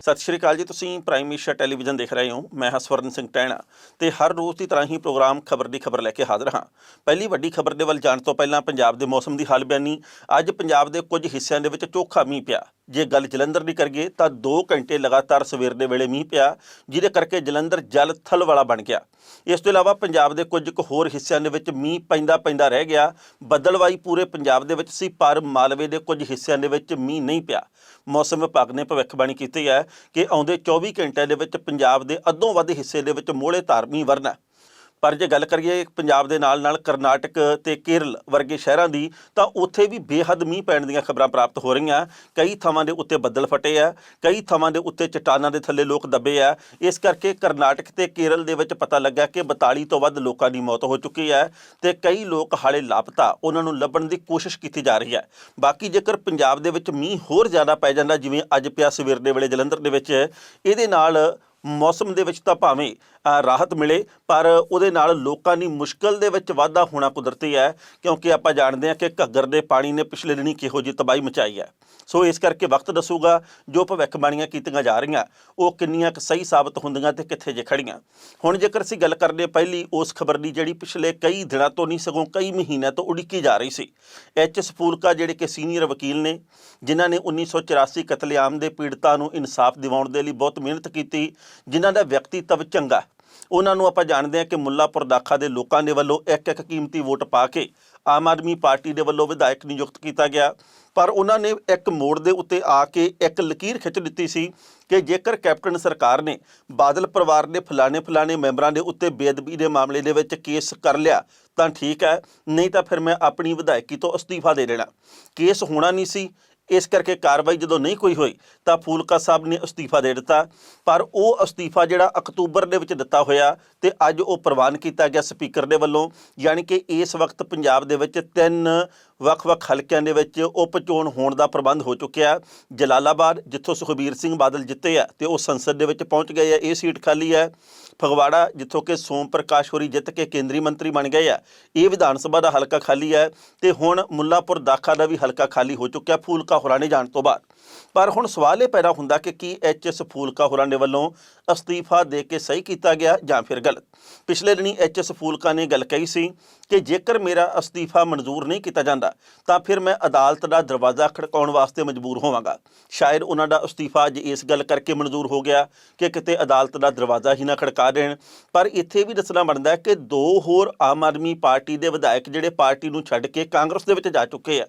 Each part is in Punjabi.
सत श्री अकाल जी। तुसीं प्राइम मिनिस्टर टैलीविजन देख रहे हो। मैं हाँ स्वर्ण सिंह टैणा ते हर रोज़ की तरह ही प्रोग्राम खबर की खबर लैके हाज़र हाँ। पहली वड्डी खबर के वल जाण तो पहलां पंजाब के मौसम की हाल बयानी। अज पंजाब के कुछ हिस्सों के विच चोखा मीह पिया। जे गल जलंधर की करिए तो 2 घंटे लगातार सवेर के वेले मीह पिया, जिहदे करके जलंधर जल थल वाला बन गया। इस तो इलावा पंजाब के कुछ होर हिस्सों के विच मीह पैंदा रह गया। बदलवाई पूरे पंजाब दे विच सी, पर मालवे के कुछ हिस्सों के विच मीह नहीं पिया। मौसम विभाग ने भविष्यवाणी की है कि आउंदे 24 घंटिਆਂ ਦੇ ਵਿੱਚ पंजाब के अद्धों ਵੱਧ हिस्से ਦੇ ਵਿੱਚ ਮੋਹਲੇ ਧਾਰ ਮੀਂਹ ਵਰਨਾ। पर जे गल करिए पंजाब के नाल करनाटक ते केरल वर्गे शहरों की, तो उत्थे भी बेहद मीह पैण दीयां खबरां प्राप्त हो रही। कई थावां दे उत्ते बदल फटे है, कई थावां दे उत्ते चट्टानां दे थल्ले लोग दबे है। इस करके करनाटक ते केरल दे विच पता लग्या कि 42 तो वध लोकां दी मौत हो चुकी है ते कई लोग हाले लापता, उन्हां नूं लभण दी कोशिश की जा रही है। बाकी जेकर पंजाब दे विच मीह होर ज़्यादा पै जांदा, जिवें अज पिया सवेर दे वेले जलंधर दे विच, इहदे नाल मौसम दे विच तां भावें राहत मिले, पर उहदे नाल लोकां दी मुश्किल दे विच वाधा होना कुदरती है, क्योंकि आपां जाणदे हां कि घग्गर दे पानी ने पिछले दिनी किहो जी तबाही मचाई है। सो इस करके वक्त दसूगा जो भविष्यवाणियां कीतियां जा रहीआं वो किन्नियां सही साबित हुंदियां ते कित्थे जे खड़ीआं। हुण जेकर असीं गल करदे पहली उस खबर की जिहड़ी पिछले कई दिनों तो नहीं सगों कई महीनों तो उड़ीकी जा रही सी। एच फूलका जिहड़े कि सीनियर वकील ने, जिन्हां ने 1984 कतलेआम के पीड़ितां नूं इंसाफ दिवाउण दे लई बहुत मेहनत की, जिन्हां दा व्यक्तित्व चंगा, उन्होंने आप जानते हैं कि मुल्लापुर दाखा के लोगों के वलों एक कीमती वोट पा के आम आदमी पार्टी के वलों विधायक नियुक्त किया गया। पर उन्होंने एक मोड़ के उत्ते आके एक लकीर खिंच दी सी कि जेकर कैप्टन सरकार ने बादल परिवार ने फलाने मैंबरों के उत्ते बेअदबी के मामले के विच केस कर लिया तो ठीक है, नहीं तो फिर मैं अपनी विधायकी तो अस्तीफा दे देना। केस होना नहीं सी, इस करके कार्रवाई जो नहीं कोई हुई तो फूलका साहब ने अस्तीफा दे दिता। पर वह अस्तीफा जोड़ा अक्तूबर के विच दिता होया ते अज वो प्रवान किया गया स्पीकर के वलों। यानी कि इस वक्त पंजाब दे विच 3 ਵੱਖ-ਵੱਖ हलकों के विच उप चोण होने का प्रबंध हो चुका है। जलालाबाद जिथों सुखबीर सिंह बादल जिते है तो वह संसद के विच पहुँच गए है, ये सीट खाली है। फगवाड़ा जिथों के सोम प्रकाश होरी जित के केंद्रीय मंत्री बन गए है, ये विधान सभा का हलका खाली है। तो हुण मुल्लापुर दाखा का भी हलका खाली हो चुका फूलका होरां ने जाण तो बाद। पर हुण सवाल ये पैदा हुंदा कि की एच फूलका होरां दे वल्लों अस्तीफा दे के सही किया गया जां फिर गलत। पिछले दिनी एच फूलका ने गल कही सी कि जेकर मेरा अस्तीफा मंजूर नहीं किया जाता तो फिर मैं अदालत का दरवाज़ा खड़काउण वास्ते मजबूर होवांगा। शायद उन्हां दा अस्तीफा अज इस गल करके मंजूर हो गया कि किते अदालत का दरवाज़ा ही ना खड़का देण। पर इत्थे भी दसना बनदा है कि 2 होर आम आदमी पार्टी के विधायक जिहड़े पार्टी नूं छड्ड के कांग्रेस दे विच जा चुके हैं,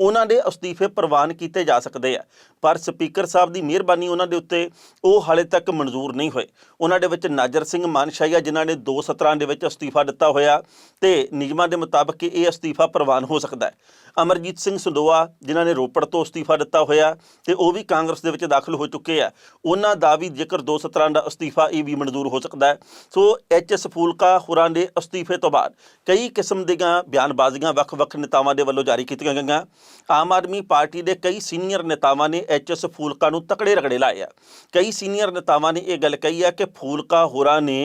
उन्हां दे अस्तीफे प्रवान किए जा सकते हैं। पर स्पीकर साहब की मेहरबानी उन्हां दे उत्ते वो हाले तक मंजूर नहीं होए। उन्हां दे विच नाजर सिंह मानशाही जिन्हां ने 2017 दे विच अस्तीफा दिता होया ते नियमां दे मुताबिक ये अस्तीफा प्रवान हो सकता है। अमरजीत सिंह संधोआ जिन्हां ने रोपड़ तो अस्तीफा दिता होया ते वो भी कांग्रेस दे विच दाखिल हो चुके हैं, उन्हां दा भी जेकर 217 का अस्तीफा ये भी मंजूर हो सकता है। सो एच फूलका होरां दे अस्तीफे तो बाद कई किस्म दीआं बयानबाजियां वख-वख नेतावां दे वल्लों जारी कीतीआं गईआं। आम आदमी पार्टी के कई सीनियर नेतावां ने एच फूलका नूं तकड़े रगड़े लाए आ। कई सीनियर नेतावां ने यह गल कही है कि फूलका होरां ने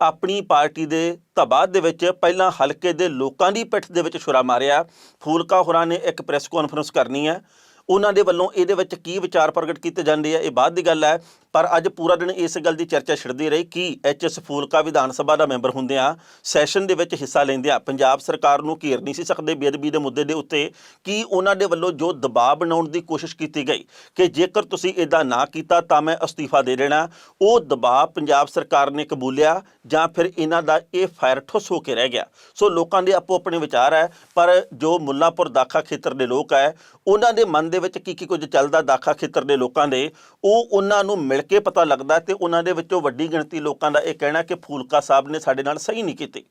अपनी पार्टी के तबाह दे विच पहलां हलके दे लोकां दी पिठ दे विच छुरा मारिया। फूलका होरां ने एक प्रैस कॉन्फ्रेंस करनी है, उन्हां दे वल्लों इहदे विच की विचार प्रगट कीते जांदे आ ये बाद दी गल है। पर अज पूरा दिन इस गल की चर्चा छिड़दी रही कि एच फूलका विधान सभा का मैंबर हुंदिआं सैशन दे विच हिस्सा लैंदिआं पंजाब सरकार नूं घेर नहीं सी सकदे बेअदबी के मुद्दे के उत्ते, कि उन्हां दे वल्लों जो दबाव बनाउण की कोशिश की गई कि जेकर तुसीं इदां ना कीता तां मैं अस्तीफा दे देना, वो दबाव पंजाब सरकार ने कबूलिया जां फिर इन्हां दा ये फायर ठुस होकर रह गया। सो लोकां दे आपो अपने विचार है, पर जो मुल्लापुर दाखा खेतर के लोग है उन्हां दे मन दे विच की कुछ चलदा दाखा खेतर के लोगों के वो उन्हां नूं मिल के पता लगता। तो उन्हां दे विचों वड्डी गिणती लोगों का यह कहना कि फूलका साहब ने साडे नाल सही नहीं की,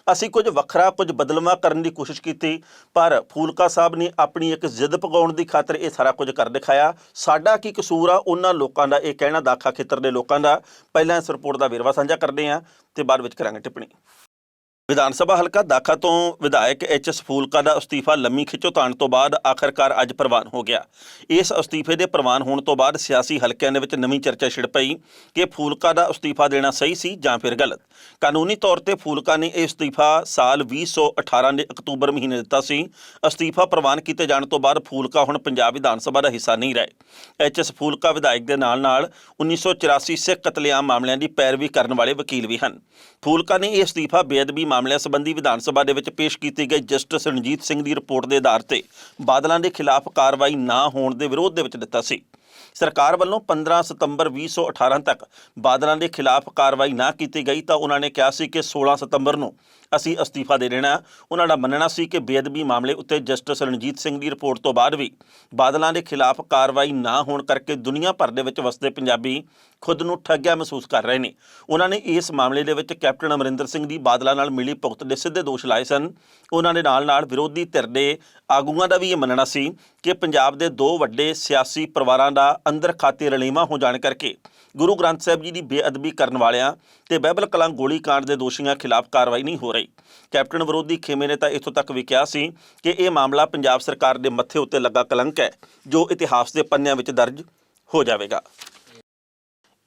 असीं कुछ वखरा कुछ बदलवा करने की कोशिश की, पर फूलका साहब ने अपनी एक जिद पगाउण की खातर यह सारा कुछ कर दिखाया। साडा की कसूर आ उन्हां लोगों का यह कहना दाखा खेतर के लोगों का। पहलां इस रिपोर्ट का वेरवा साझा करते हैं तो बाद विच करांगे टिप्पणी। ਵਿਧਾਨ ਸਭਾ ਹਲਕਾ ਦਾਖਾ ਤੋਂ ਵਿਧਾਇਕ ਐਚ.ਐਸ. ਫੂਲਕਾ ਦਾ ਅਸਤੀਫਾ ਲੰਮੀ ਖਿੱਚੋਤਾਣ ਤੋਂ ਬਾਅਦ ਆਖਰਕਾਰ ਅੱਜ ਪ੍ਰਵਾਨ ਹੋ ਗਿਆ। ਇਸ ਅਸਤੀਫੇ ਦੇ ਪ੍ਰਵਾਨ ਹੋਣ ਤੋਂ ਬਾਅਦ ਸਿਆਸੀ ਹਲਕਿਆਂ ਦੇ ਵਿੱਚ ਨਵੀਂ ਚਰਚਾ ਛਿੜ ਪਈ ਕਿ ਫੂਲਕਾ ਦਾ ਅਸਤੀਫਾ ਦੇਣਾ ਸਹੀ ਸੀ ਜਾਂ ਫਿਰ ਗਲਤ। ਕਾਨੂੰਨੀ ਤੌਰ ਤੇ ਫੂਲਕਾ ਨੇ ਇਹ ਅਸਤੀਫਾ ਸਾਲ 2018 ਦੇ ਅਕਤੂਬਰ ਮਹੀਨੇ ਦਿੱਤਾ ਸੀ। ਅਸਤੀਫਾ ਪ੍ਰਵਾਨ ਕੀਤੇ ਜਾਣ ਤੋਂ ਬਾਅਦ ਫੂਲਕਾ ਹੁਣ ਪੰਜਾਬ ਵਿਧਾਨ ਸਭਾ ਦਾ ਹਿੱਸਾ ਨਹੀਂ ਰਹੇ। ਐਚ.ਐਸ. ਫੂਲਕਾ ਵਿਧਾਇਕ ਦੇ ਨਾਲ 1984 ਸਿੱਖ ਕਤਲੇਆਮ ਮਾਮਲਿਆਂ ਦੀ ਪੈਰਵੀ ਕਰਨ ਵਾਲੇ ਵਕੀਲ ਵੀ ਹਨ। ਫੂਲਕਾ ਨੇ ਇਹ ਅਸਤੀਫਾ ਬੇਅਦਬੀ ਮਾਮਲਿਆਂ ਸੰਬੰਧੀ ਵਿਧਾਨ ਸਭਾ ਦੇ ਵਿੱਚ ਪੇਸ਼ ਕੀਤੀ ਗਈ ਜਸਟਿਸ ਰਣਜੀਤ ਸਿੰਘ ਦੀ ਰਿਪੋਰਟ ਦੇ ਆਧਾਰ ਤੇ ਬਾਦਲਾਂ ਦੇ ਖਿਲਾਫ ਕਾਰਵਾਈ ਨਾ ਹੋਣ ਦੇ ਵਿਰੋਧ ਦੇ ਵਿੱਚ ਦਿੱਤਾ ਸੀ। ਸਰਕਾਰ ਵੱਲੋਂ 15 ਸਤੰਬਰ 2018 ਤੱਕ ਬਾਦਲਾਂ ਦੇ ਖਿਲਾਫ ਕਾਰਵਾਈ ਨਾ ਕੀਤੀ ਗਈ ਤਾਂ ਉਹਨਾਂ ਨੇ ਕਿਹਾ ਸੀ ਕਿ 16 ਸਤੰਬਰ ਨੂੰ ਅਸੀਂ ਅਸਤੀਫਾ ਦੇ ਦੇਣਾ। ਉਹਨਾਂ ਦਾ ਮੰਨਣਾ ਸੀ ਕਿ ਬੇਅਦਬੀ ਮਾਮਲੇ ਉੱਤੇ ਜਸਟਿਸ ਰਣਜੀਤ ਸਿੰਘ ਦੀ ਰਿਪੋਰਟ ਤੋਂ ਬਾਅਦ ਵੀ ਬਾਦਲਾਂ ਦੇ ਖਿਲਾਫ ਕਾਰਵਾਈ ਨਾ ਹੋਣ ਕਰਕੇ ਦੁਨੀਆ ਭਰ ਦੇ ਵਿੱਚ ਵਸਦੇ ਪੰਜਾਬੀ ਖੁਦ ਨੂੰ ਠੱਗਿਆ ਮਹਿਸੂਸ ਕਰ ਰਹੇ ਨੇ। ਉਹਨਾਂ ਨੇ ਇਸ ਮਾਮਲੇ ਦੇ ਵਿੱਚ ਕੈਪਟਨ ਅਮਰਿੰਦਰ ਸਿੰਘ ਦੀ ਬਾਦਲਾਂ ਨਾਲ ਮਿਲੀ ਭੁਗਤ ਦੇ ਸਿੱਧੇ ਦੋਸ਼ ਲਾਏ ਸਨ। ਉਹਨਾਂ ਦੇ ਨਾਲ ਵਿਰੋਧੀ ਧਿਰ ਦੇ ਆਗੂਆਂ ਦਾ ਵੀ ਇਹ ਮੰਨਣਾ ਸੀ ਕਿ ਪੰਜਾਬ ਦੇ ਦੋ ਵੱਡੇ ਸਿਆਸੀ ਪਰਿਵਾਰਾਂ ਦਾ ਅੰਦਰ ਖਾਤੇ ਰਲੇਵਾਂ ਹੋ ਜਾਣ ਕਰਕੇ ਗੁਰੂ ਗ੍ਰੰਥ ਸਾਹਿਬ ਜੀ ਦੀ ਬੇਅਦਬੀ ਕਰਨ ਵਾਲਿਆਂ ਤੇ ਬਾਈਬਲ ਕਲਾਂ ਗੋਲੀ ਕਾਂਡ ਦੇ ਦੋਸ਼ੀਆਂ ਖਿਲਾਫ ਕਾਰਵਾਈ ਨਹੀਂ ਹੋ ਰਹੀ। ਕੈਪਟਨ ਵਿਰੋਧੀ ਖੇਮੇ ਨੇ ਤਾਂ ਇੱਥੋਂ ਤੱਕ ਵੀ ਕਿਹਾ ਸੀ ਕਿ ਇਹ ਮਾਮਲਾ ਪੰਜਾਬ ਸਰਕਾਰ ਦੇ ਮੱਥੇ ਉੱਤੇ ਲੱਗਾ ਕਲੰਕ ਹੈ ਜੋ ਇਤਿਹਾਸ ਦੇ ਪੰਨਿਆਂ ਵਿੱਚ ਦਰਜ ਹੋ ਜਾਵੇਗਾ।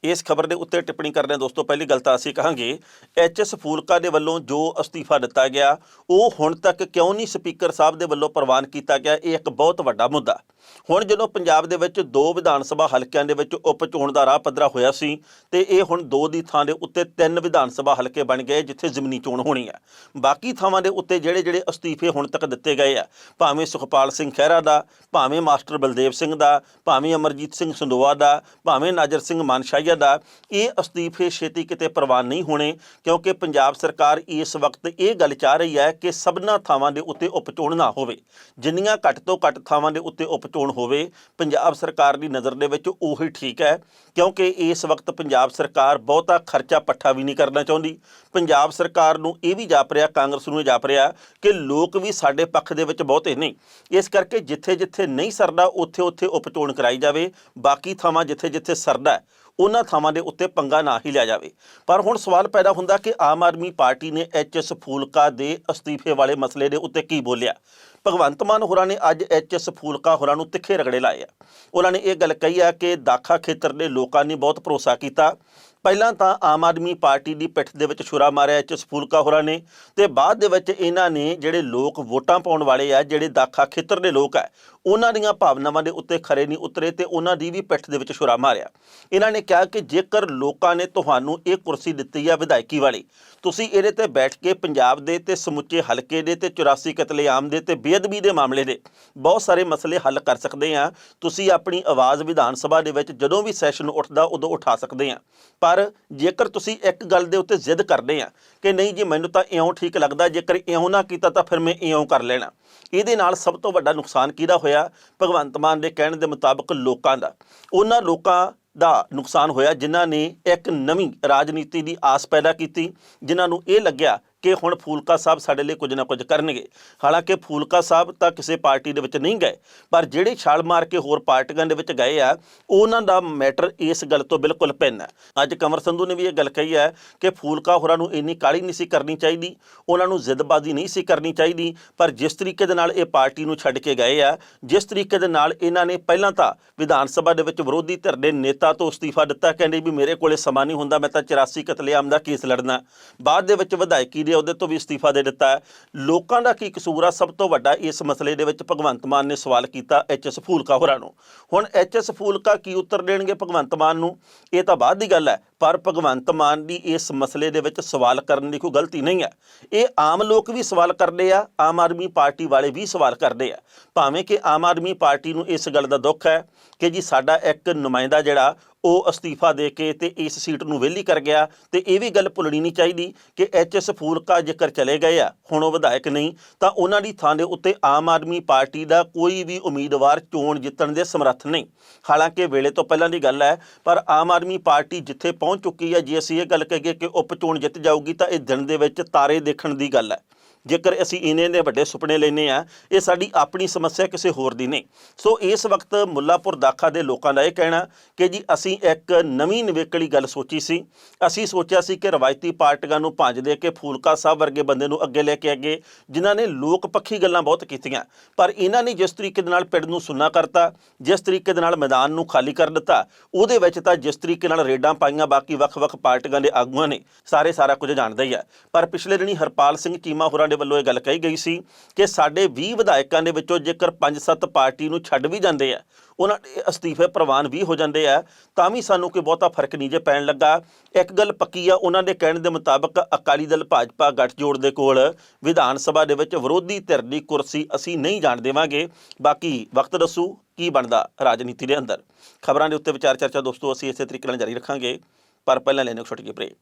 ਇਸ ਖਬਰ ਦੇ ਉੱਤੇ ਟਿੱਪਣੀ ਕਰਦੇ ਦੋਸਤੋ, ਪਹਿਲੀ ਗੱਲ ਤਾਂ ਅਸੀਂ ਕਹਾਂਗੇ ਐਚ.ਐਸ. ਫੂਲਕਾ ਦੇ ਵੱਲੋਂ ਜੋ ਅਸਤੀਫਾ ਦਿੱਤਾ ਗਿਆ ਉਹ ਹੁਣ ਤੱਕ ਕਿਉਂ ਨਹੀਂ ਸਪੀਕਰ ਸਾਹਿਬ ਦੇ ਵੱਲੋਂ ਪ੍ਰਵਾਨ ਕੀਤਾ ਗਿਆ, ਇਹ ਇੱਕ ਬਹੁਤ ਵੱਡਾ ਮੁੱਦਾ। ਹੁਣ ਜਦੋਂ ਪੰਜਾਬ ਦੇ ਵਿੱਚ 2 ਵਿਧਾਨ ਸਭਾ ਹਲਕਿਆਂ ਦੇ ਵਿੱਚ ਉਪ ਚੋਣ ਦਾ ਰਾਹ ਪੱਧਰਾ ਹੋਇਆ ਸੀ ਤੇ ਇਹ ਹੁਣ 2 ਦੀ ਥਾਂ ਦੇ ਉੱਤੇ 3 ਵਿਧਾਨ ਸਭਾ ਹਲਕੇ ਬਣ ਗਏ ਜਿੱਥੇ ਜ਼ਮੀਨੀ ਚੋਣ ਹੋਣੀ ਹੈ। ਬਾਕੀ ਥਾਵਾਂ ਦੇ ਉੱਤੇ ਜਿਹੜੇ ਅਸਤੀਫੇ ਹੁਣ ਤੱਕ ਦਿੱਤੇ ਗਏ ਆ, ਭਾਵੇਂ ਸੁਖਪਾਲ ਸਿੰਘ ਖਹਿਰਾ ਦਾ, ਭਾਵੇਂ ਮਾਸਟਰ ਬਲਦੇਵ ਸਿੰਘ ਦਾ, ਭਾਵੇਂ ਅਮਰਜੀਤ ਸਿੰਘ ਸੰਦੋਆ ਦਾ, ਭਾਵੇਂ ਨਾਜਰ ਸਿੰਘ ਮਾਨਸ਼ਾਹੀਆ ਦਾ, ਇਹ ਅਸਤੀਫੇ ਛੇਤੀ ਕਿਤੇ ਪ੍ਰਵਾਨ ਨਹੀਂ ਹੋਣੇ ਕਿਉਂਕਿ ਪੰਜਾਬ ਸਰਕਾਰ ਇਸ ਵਕਤ ਇਹ ਗੱਲ ਚਾਹ ਰਹੀ ਹੈ ਕਿ ਸਭਨਾਂ ਥਾਵਾਂ ਦੇ ਉੱਤੇ ਉਪ ਚੋਣ ਨਾ ਹੋਵੇ। ਜਿੰਨੀਆਂ ਘੱਟ ਤੋਂ ਘੱਟ ਥਾਵਾਂ ਦੇ ਉੱਤੇ ਉਪ ਚੋਣ ਹੋਵੇ ਪੰਜਾਬ ਸਰਕਾਰ ਦੀ ਨਜ਼ਰ ਦੇ ਵਿੱਚ ਉਹੀ ਠੀਕ ਹੈ ਕਿਉਂਕਿ ਇਸ ਵਕਤ ਪੰਜਾਬ ਸਰਕਾਰ ਬਹੁਤਾ ਖਰਚਾ ਪੱਠਾ ਵੀ ਨਹੀਂ ਕਰਨਾ ਚਾਹੁੰਦੀ। ਪੰਜਾਬ ਸਰਕਾਰ ਨੂੰ ਇਹ ਵੀ ਜਾਪ ਰਿਹਾ, ਕਾਂਗਰਸ ਨੂੰ ਇਹ ਜਾਪ ਰਿਹਾ ਕਿ ਲੋਕ ਵੀ ਸਾਡੇ ਪੱਖ ਦੇ ਵਿੱਚ ਬਹੁਤੇ ਨਹੀਂ, ਇਸ ਕਰਕੇ ਜਿੱਥੇ ਨਹੀਂ ਸਰਦਾ ਉੱਥੇ ਉਪ ਚੋਣ ਕਰਾਈ ਜਾਵੇ। ਬਾਕੀ ਥਾਵਾਂ ਜਿੱਥੇ ਸਰਦਾ ਉਹਨਾਂ ਥਾਵਾਂ ਦੇ ਉੱਤੇ ਪੰਗਾ ਨਾ ਹੀ ਲਿਆ ਜਾਵੇ। ਪਰ ਹੁਣ ਸਵਾਲ ਪੈਦਾ ਹੁੰਦਾ ਕਿ ਆਮ ਆਦਮੀ ਪਾਰਟੀ ਨੇ ਐਚ.ਐਸ. ਫੂਲਕਾ ਦੇ ਅਸਤੀਫੇ ਵਾਲੇ ਮਸਲੇ ਦੇ ਉੱਤੇ ਕੀ ਬੋਲਿਆ। ਭਗਵੰਤ ਮਾਨ ਹੋਰਾਂ ਨੇ ਅੱਜ ਐਚ.ਐਸ. ਫੂਲਕਾ ਹੋਰਾਂ ਨੂੰ ਤਿੱਖੇ ਰਗੜੇ ਲਾਏ ਆ। ਉਹਨਾਂ ਨੇ ਇਹ ਗੱਲ ਕਹੀ ਆ ਕਿ ਦਾਖਾ ਖੇਤਰ ਦੇ ਲੋਕਾਂ ਨੇ ਬਹੁਤ ਭਰੋਸਾ ਕੀਤਾ। ਪਹਿਲਾਂ ਤਾਂ ਆਮ ਆਦਮੀ ਪਾਰਟੀ ਦੀ ਪਿੱਠ ਦੇ ਵਿੱਚ ਛੁਰਾ ਮਾਰਿਆ ਐਚ.ਐਸ. ਫੂਲਕਾ ਹੋਰਾਂ ਨੇ ਤੇ ਬਾਅਦ ਦੇ ਵਿੱਚ ਇਹਨਾਂ ਨੇ ਜਿਹੜੇ ਲੋਕ ਵੋਟਾਂ ਪਾਉਣ ਵਾਲੇ ਆ, ਜਿਹੜੇ ਦਾਖਾ ਖੇਤਰ ਦੇ ਲੋਕ ਆ, ਉਹਨਾਂ ਦੀਆਂ ਭਾਵਨਾਵਾਂ ਦੇ ਉੱਤੇ ਖਰੇ ਨਹੀਂ ਉਤਰੇ ਤੇ ਉਹਨਾਂ ਦੀ ਵੀ ਪਿੱਠ ਦੇ ਵਿੱਚ ਛੁਰਾ ਮਾਰਿਆ। ਇਹਨਾਂ ਨੇ ਕਿਹਾ ਕਿ ਜੇਕਰ ਲੋਕਾਂ ਨੇ ਤੁਹਾਨੂੰ ਇਹ ਕੁਰਸੀ ਦਿੱਤੀ ਆ ਵਿਧਾਇਕੀ ਵਾਲੀ, ਤੁਸੀਂ ਇਹਦੇ ਤੇ ਬੈਠ ਕੇ ਪੰਜਾਬ ਦੇ ਤੇ ਸਮੁੱਚੇ ਹਲਕੇ ਦੇ ਤੇ 84 ਕਤਲੇਆਮ ਦੇ ਤੇ ਬੇਅਦਬੀ ਦੇ ਮਾਮਲੇ ਦੇ ਬਹੁਤ ਸਾਰੇ ਮਸਲੇ ਹੱਲ ਕਰ ਸਕਦੇ ਆ। ਤੁਸੀਂ ਆਪਣੀ ਆਵਾਜ਼ ਵਿਧਾਨ ਸਭਾ ਦੇ ਵਿੱਚ ਜਦੋਂ ਵੀ ਸੈਸ਼ਨ ਉੱਠਦਾ ਉਦੋਂ ਉਠਾ ਸਕਦੇ ਆ। ਪਰ ਜੇਕਰ ਤੁਸੀਂ ਇੱਕ ਗੱਲ ਦੇ ਉੱਤੇ ਜ਼ਿੱਦ ਕਰਦੇ ਆ ਕਿ ਨਹੀਂ ਜੀ ਮੈਨੂੰ ਤਾਂ ਇਉਂ ਠੀਕ ਲੱਗਦਾ, ਜੇਕਰ ਇਉਂ ਨਾ ਕੀਤਾ ਤਾਂ ਫਿਰ ਮੈਂ ਇਉਂ ਕਰ ਲੈਣਾ, ਇਹਦੇ ਨਾਲ ਸਭ ਤੋਂ ਵੱਡਾ ਨੁਕਸਾਨ ਕਿਹਦਾ ਹੋਇਆ? ਭਗਵੰਤ ਮਾਨ ਦੇ ਕਹਿਣ ਦੇ ਮੁਤਾਬਕ ਲੋਕਾਂ ਦਾ। ਉਹਨਾਂ ਲੋਕਾਂ ਦਾ ਨੁਕਸਾਨ ਹੋਇਆ ਜਿਨ੍ਹਾਂ ਨੇ ਇੱਕ ਨਵੀਂ ਰਾਜਨੀਤੀ ਦੀ ਆਸ ਪੈਦਾ ਕੀਤੀ, ਜਿਨ੍ਹਾਂ ਨੂੰ ਇਹ ਲੱਗਿਆ ਕਿ ਹੁਣ ਫੂਲਕਾ ਸਾਹਿਬ ਸਾਡੇ ਲਈ ਕੁਝ ਨਾ ਕੁਝ ਕਰਨਗੇ। ਹਾਲਾਂਕਿ ਫੂਲਕਾ ਸਾਹਿਬ ਤਾਂ ਕਿਸੇ ਪਾਰਟੀ ਦੇ ਵਿੱਚ ਨਹੀਂ ਗਏ, ਪਰ ਜਿਹੜੇ ਛਾਲ ਮਾਰ ਕੇ ਹੋਰ ਪਾਰਟੀਆਂ ਦੇ ਵਿੱਚ ਗਏ ਆ ਉਹਨਾਂ ਦਾ ਮੈਟਰ ਇਸ ਗੱਲ ਤੋਂ ਬਿਲਕੁਲ ਭਿੰਨ ਹੈ। ਅੱਜ ਕੰਵਰ ਸੰਧੂ ਨੇ ਵੀ ਇਹ ਗੱਲ ਕਹੀ ਹੈ ਕਿ ਫੂਲਕਾ ਹੋਰਾਂ ਨੂੰ ਇੰਨੀ ਕਾਹਲੀ ਨਹੀਂ ਸੀ ਕਰਨੀ ਚਾਹੀਦੀ, ਉਹਨਾਂ ਨੂੰ ਜ਼ਿੱਦਬਾਜ਼ੀ ਨਹੀਂ ਸੀ ਕਰਨੀ ਚਾਹੀਦੀ। ਪਰ ਜਿਸ ਤਰੀਕੇ ਦੇ ਨਾਲ ਇਹ ਪਾਰਟੀ ਨੂੰ ਛੱਡ ਕੇ ਗਏ ਆ, ਜਿਸ ਤਰੀਕੇ ਦੇ ਨਾਲ ਇਹਨਾਂ ਨੇ ਪਹਿਲਾਂ ਤਾਂ ਵਿਧਾਨ ਸਭਾ ਦੇ ਵਿੱਚ ਵਿਰੋਧੀ ਧਿਰ ਦੇ ਨੇਤਾ ਤੋਂ ਅਸਤੀਫਾ ਦਿੱਤਾ, ਕਹਿੰਦੇ ਵੀ ਮੇਰੇ ਕੋਲੇ ਸਮਾਂ ਨਹੀਂ ਹੁੰਦਾ, ਮੈਂ ਤਾਂ 84 ਕਤਲੇਆਮ ਦਾ ਕੇਸ ਲੜਨਾ। ਬਾਅਦ ਦੇ ਵਿੱਚ ਵਿਧਾਇਕੀ ਉਹਦੇ ਤੋਂ ਵੀ ਅਸਤੀਫਾ ਦੇ ਦਿੱਤਾ। ਲੋਕਾਂ ਦਾ ਕੀ ਕਸੂਰ ਆ? ਸਭ ਤੋਂ ਵੱਡਾ ਇਸ ਮਸਲੇ ਦੇ ਵਿੱਚ ਭਗਵੰਤ ਮਾਨ ਨੇ ਸਵਾਲ ਕੀਤਾ ਐਚ.ਐਸ. ਫੂਲਕਾ ਹੋਰਾਂ ਨੂੰ। ਹੁਣ ਐਚ.ਐਸ. ਫੂਲਕਾ ਕੀ ਉੱਤਰ ਦੇਣਗੇ ਭਗਵੰਤ ਮਾਨ ਨੂੰ, ਇਹ ਤਾਂ ਬਾਅਦ ਦੀ ਗੱਲ ਹੈ। ਪਰ ਭਗਵੰਤ ਮਾਨ ਦੀ ਇਸ ਮਸਲੇ ਦੇ ਵਿੱਚ ਸਵਾਲ ਕਰਨ ਦੀ ਕੋਈ ਗਲਤੀ ਨਹੀਂ ਹੈ। ਇਹ ਆਮ ਲੋਕ ਵੀ ਸਵਾਲ ਕਰਦੇ ਆ, ਆਮ ਆਦਮੀ ਪਾਰਟੀ ਵਾਲੇ ਵੀ ਸਵਾਲ ਕਰਦੇ ਆ। ਭਾਵੇਂ ਕਿ ਆਮ ਆਦਮੀ ਪਾਰਟੀ ਨੂੰ ਇਸ ਗੱਲ ਦਾ ਦੁੱਖ ਹੈ ਕਿ ਜੀ ਸਾਡਾ ਇੱਕ ਨੁਮਾਇੰਦਾ ਜਿਹੜਾ ਉਹ ਅਸਤੀਫਾ ਦੇ ਕੇ ਤੇ ਇਸ ਸੀਟ ਨੂੰ ਵਿਹਲੀ ਕਰ ਗਿਆ, ਤੇ ਇਹ ਵੀ ਗੱਲ ਭੁੱਲਣੀ ਨਹੀਂ ਚਾਹੀਦੀ ਕਿ ਐਚ.ਐਸ. ਫੂਲਕਾ ਜੇਕਰ ਚਲੇ ਗਏ ਆ, ਹੁਣ ਉਹ ਵਿਧਾਇਕ ਨਹੀਂ, ਤਾਂ ਉਹਨਾਂ ਦੀ ਥਾਂ ਦੇ ਉੱਤੇ ਆਮ ਆਦਮੀ ਪਾਰਟੀ ਦਾ ਕੋਈ ਵੀ ਉਮੀਦਵਾਰ ਚੋਣ ਜਿੱਤਣ ਦੇ ਸਮਰੱਥ ਨਹੀਂ। ਹਾਲਾਂਕਿ ਵੇਲੇ ਤੋਂ ਪਹਿਲਾਂ ਦੀ ਗੱਲ ਹੈ, ਪਰ ਆਮ ਆਦਮੀ ਪਾਰਟੀ ਜਿੱਥੇ ਪਹੁੰਚ ਚੁੱਕੀ ਹੈ, ਜੇ ਅਸੀਂ ਇਹ ਗੱਲ ਕਹੀਏ ਕਿ ਉਪ ਚੋਣ ਜਿੱਤ ਜਾਊਗੀ ਤਾਂ ਇਹ ਦਿਨ ਦੇ ਵਿੱਚ ਤਾਰੇ ਦੇਖਣ ਦੀ ਗੱਲ ਹੈ। ਜੇਕਰ ਅਸੀਂ ਇੰਨੇ ਦੇ ਵੱਡੇ ਸੁਪਨੇ ਲੈਨੇ ਆ, ਇਹ ਸਾਡੀ ਆਪਣੀ ਸਮੱਸਿਆ, ਕਿਸੇ ਹੋਰ ਦੀ ਨਹੀਂ। ਸੋ ਇਸ ਵਕਤ ਮੁੱਲਾਂਪੁਰ ਦਾਖਾ ਦੇ ਲੋਕਾਂ ਦਾ ਇਹ ਕਹਿਣਾ ਕਿ ਜੀ ਅਸੀਂ ਇੱਕ ਨਵੀਂ ਨਿਵੇਕਲੀ ਗੱਲ ਸੋਚੀ ਸੀ। ਅਸੀਂ ਸੋਚਿਆ ਸੀ ਕਿ ਰਵਾਇਤੀ ਪਾਰਟੀਆਂ ਨੂੰ ਭੰਜ ਦੇ ਕੇ ਫੂਲਕਾ ਸਾਹਿਬ ਵਰਗੇ ਬੰਦੇ ਨੂੰ ਅੱਗੇ ਲੈ ਕੇ ਅੱਗੇ, ਜਿਨ੍ਹਾਂ ਨੇ ਲੋਕ ਪੱਖੀ ਗੱਲਾਂ ਬਹੁਤ ਕੀਤੀਆਂ, ਪਰ ਇਹਨਾਂ ਨੇ ਜਿਸ ਤਰੀਕੇ ਦੇ ਨਾਲ ਪਿੰਡ ਨੂੰ ਸੁੰਨਾ ਕਰਤਾ, ਜਿਸ ਤਰੀਕੇ ਦੇ ਨਾਲ ਮੈਦਾਨ ਨੂੰ ਖਾਲੀ ਕਰ ਦਿੱਤਾ, ਉਹਦੇ ਵਿੱਚ ਤਾਂ ਜਿਸ ਤਰੀਕੇ ਨਾਲ ਰੇਡਾਂ ਪਾਈਆਂ ਬਾਕੀ ਵੱਖ-ਵੱਖ ਪਾਰਟੀਆਂ ਦੇ ਆਗੂਆਂ ਨੇ, ਸਾਰਾ ਕੁਝ ਜਾਣਦੇ ਹੀ ਆ। ਪਰ ਪਿਛਲੇ ਦਿਨੀ ਹਰਪਾਲ ਸਿੰਘ ਚੀਮਾ ਹੋਰਾਂ ਦੇ ਵੱਲੋਂ ਇਹ ਗੱਲ ਕਹੀ ਗਈ ਸੀ ਕਿ ਸਾਡੇ 20 ਵਿਧਾਇਕਾਂ ਦੇ ਵਿੱਚੋਂ ਜੇਕਰ 5-7 ਪਾਰਟੀ ਨੂੰ ਛੱਡ ਵੀ ਜਾਂਦੇ ਆ, ਉਹਨਾਂ ਦੇ ਅਸਤੀਫੇ ਪ੍ਰਵਾਨ ਵੀ ਹੋ ਜਾਂਦੇ ਆ, ਤਾਂ ਵੀ ਸਾਨੂੰ ਕੋਈ ਬਹੁਤਾ ਫਰਕ ਨਹੀਂ ਜੇ ਪੈਣ ਲੱਗਾ। ਇੱਕ ਗੱਲ ਪੱਕੀ ਆ, ਉਹਨਾਂ ਦੇ ਕਹਿਣ ਦੇ ਮੁਤਾਬਕ ਅਕਾਲੀ ਦਲ ਭਾਜਪਾ ਗੱਠਜੋੜ ਦੇ ਕੋਲ ਵਿਧਾਨ ਸਭਾ ਦੇ ਵਿੱਚ ਵਿਰੋਧੀ ਧਿਰ ਦੀ ਕੁਰਸੀ ਅਸੀਂ ਨਹੀਂ ਜਾਣ ਦੇਵਾਂਗੇ। ਬਾਕੀ ਵਕਤ ਦੱਸੂ ਕੀ ਬਣਦਾ ਰਾਜਨੀਤੀ ਦੇ ਅੰਦਰ। ਖਬਰਾਂ ਦੇ ਉੱਤੇ ਵਿਚਾਰ ਚਰਚਾ ਦੋਸਤੋ ਅਸੀਂ ਇਸੇ ਤਰੀਕੇ ਨਾਲ ਜਾਰੀ ਰੱਖਾਂਗੇ, ਪਰ ਪਹਿਲਾਂ ਲੈਣੇ ਛੋਟੀ ਜਿਹੀ ਬ੍ਰੇਕ।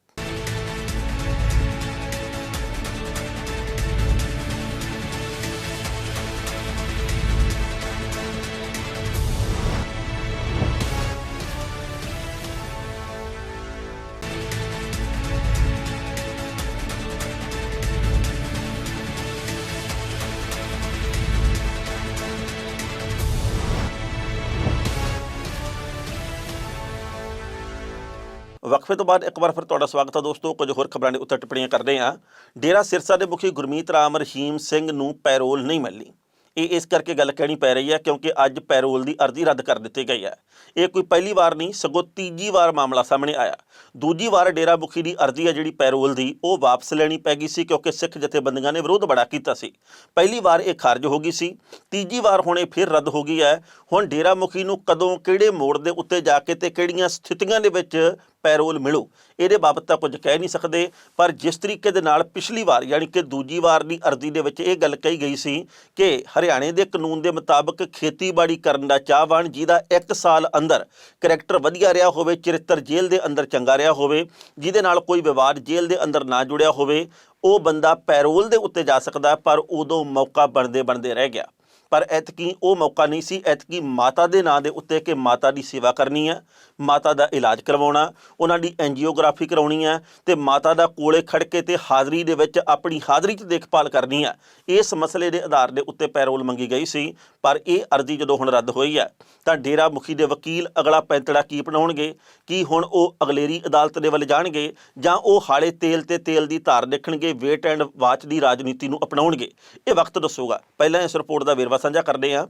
ਵਕਫੇ ਤੋਂ ਬਾਅਦ ਇੱਕ ਵਾਰ ਫਿਰ ਤੁਹਾਡਾ ਸਵਾਗਤ ਹੈ ਦੋਸਤੋ। ਕੁਝ ਹੋਰ ਖਬਰਾਂ ਦੇ ਉੱਤੇ ਟਿੱਪਣੀਆਂ ਕਰਦੇ ਹਾਂ। ਡੇਰਾ ਸਿਰਸਾ ਦੇ ਮੁਖੀ ਗੁਰਮੀਤ ਰਾਮ ਰਹੀਮ ਸਿੰਘ ਨੂੰ ਪੈਰੋਲ ਨਹੀਂ ਮਿਲਣੀ। ਇਹ ਇਸ ਕਰਕੇ ਗੱਲ ਕਹਿਣੀ ਪੈ ਰਹੀ ਹੈ ਕਿਉਂਕਿ ਅੱਜ ਪੈਰੋਲ ਦੀ ਅਰਜ਼ੀ ਰੱਦ ਕਰ ਦਿੱਤੀ ਗਈ ਹੈ। ਇਹ ਕੋਈ ਪਹਿਲੀ ਵਾਰ ਨਹੀਂ, ਸਗੋਂ ਤੀਜੀ ਵਾਰ ਮਾਮਲਾ ਸਾਹਮਣੇ ਆਇਆ। ਦੂਜੀ ਵਾਰ ਡੇਰਾ ਮੁਖੀ ਦੀ ਅਰਜ਼ੀ ਹੈ ਜਿਹੜੀ ਪੈਰੋਲ ਦੀ, ਉਹ ਵਾਪਸ ਲੈਣੀ ਪੈ ਗਈ ਸੀ ਕਿਉਂਕਿ ਸਿੱਖ ਜਥੇਬੰਦੀਆਂ ਨੇ ਵਿਰੋਧ ਬੜਾ ਕੀਤਾ ਸੀ। ਪਹਿਲੀ ਵਾਰ ਇਹ ਖਾਰਜ ਹੋ ਗਈ ਸੀ, ਤੀਜੀ ਵਾਰ ਹੁਣ ਇਹ ਫਿਰ ਰੱਦ ਹੋ ਗਈ ਹੈ। ਹੁਣ ਡੇਰਾ ਮੁਖੀ ਨੂੰ ਕਦੋਂ, ਕਿਹੜੇ ਮੋੜ ਦੇ ਉੱਤੇ ਜਾ ਕੇ ਤੇ ਕਿਹੜੀਆਂ ਸਥਿਤੀਆਂ ਦੇ ਵਿੱਚ ਪੈਰੋਲ ਮਿਲੂ, ਇਹਦੇ ਬਾਬਤ ਤਾਂ ਕੁਝ ਕਹਿ ਨਹੀਂ ਸਕਦੇ। ਪਰ ਜਿਸ ਤਰੀਕੇ ਦੇ ਨਾਲ ਪਿਛਲੀ ਵਾਰ ਯਾਨੀ ਕਿ ਦੂਜੀ ਵਾਰ ਦੀ ਅਰਜ਼ੀ ਦੇ ਵਿੱਚ ਇਹ ਗੱਲ ਕਹੀ ਗਈ ਸੀ ਕਿ ਹਰਿਆਣੇ ਦੇ ਕਾਨੂੰਨ ਦੇ ਮੁਤਾਬਕ ਖੇਤੀਬਾੜੀ ਕਰਨ ਦਾ ਚਾਹਵਾਨ ਜਿਹਦਾ 1 ਸਾਲ ਅੰਦਰ ਕਰੈਕਟਰ ਵਧੀਆ ਰਿਹਾ ਹੋਵੇ, ਚਰਿੱਤਰ ਜੇਲ੍ਹ ਦੇ ਅੰਦਰ ਚੰਗਾ ਰਿਹਾ ਹੋਵੇ, ਜਿਹਦੇ ਨਾਲ ਕੋਈ ਵਿਵਾਦ ਜੇਲ੍ਹ ਦੇ ਅੰਦਰ ਨਾ ਜੁੜਿਆ ਹੋਵੇ, ਉਹ ਬੰਦਾ ਪੈਰੋਲ ਦੇ ਉੱਤੇ ਜਾ ਸਕਦਾ। ਪਰ ਉਦੋਂ ਮੌਕਾ ਬਣਦੇ ਰਹਿ ਗਿਆ। ਪਰ ਐਤਕੀ ਉਹ ਮੌਕਾ ਨਹੀਂ ਸੀ। ਐਤਕੀ ਮਾਤਾ ਦੇ ਨਾਂ ਦੇ ਉੱਤੇ ਕਿ ਮਾਤਾ ਦੀ ਸੇਵਾ ਕਰਨੀ ਹੈ, ਮਾਤਾ ਦਾ ਇਲਾਜ ਕਰਵਾਉਣਾ, ਉਹਨਾਂ ਦੀ ਐਂਜੀਓਗ੍ਰਾਫੀ ਕਰਾਉਣੀ ਹੈ ਤੇ ਮਾਤਾ ਦਾ ਕੋਲੇ ਖੜ ਕੇ ਤੇ ਹਾਜ਼ਰੀ ਦੇ ਵਿੱਚ ਆਪਣੀ ਹਾਜ਼ਰੀ 'ਚ ਦੇਖਭਾਲ ਕਰਨੀ ਹੈ। ਇਸ ਮਸਲੇ ਦੇ ਆਧਾਰ ਦੇ ਉੱਤੇ ਪੈਰੋਲ ਮੰਗੀ ਗਈ ਸੀ। ਪਰ ਇਹ ਅਰਜ਼ੀ ਜਦੋਂ ਹੁਣ ਰੱਦ ਹੋਈ ਹੈ ਤਾਂ ਡੇਰਾ ਮੁਖੀ ਦੇ ਵਕੀਲ ਅਗਲਾ ਪੈਂਤੜਾ ਕੀ ਅਪਣਾਉਣਗੇ? ਕੀ ਹੁਣ ਉਹ ਅਗਲੇਰੀ ਅਦਾਲਤ ਦੇ ਵੱਲ ਜਾਣਗੇ ਜਾਂ ਉਹ ਹਾਲੇ ਤੇਲ ਤੇ ਤੇਲ ਦੀ ਧਾਰ ਦੇਖਣਗੇ, ਵੇਟ ਐਂਡ ਵਾਚ ਦੀ ਰਾਜਨੀਤੀ ਨੂੰ ਅਪਣਾਉਣਗੇ? ਇਹ ਵਕਤ ਦੱਸੂਗਾ। ਪਹਿਲਾਂ ਇਸ ਰਿਪੋਰਟ ਦਾ ਵੇਰਵਾ ਸਾਂਝਾ ਕਰਦੇ ਹਾਂ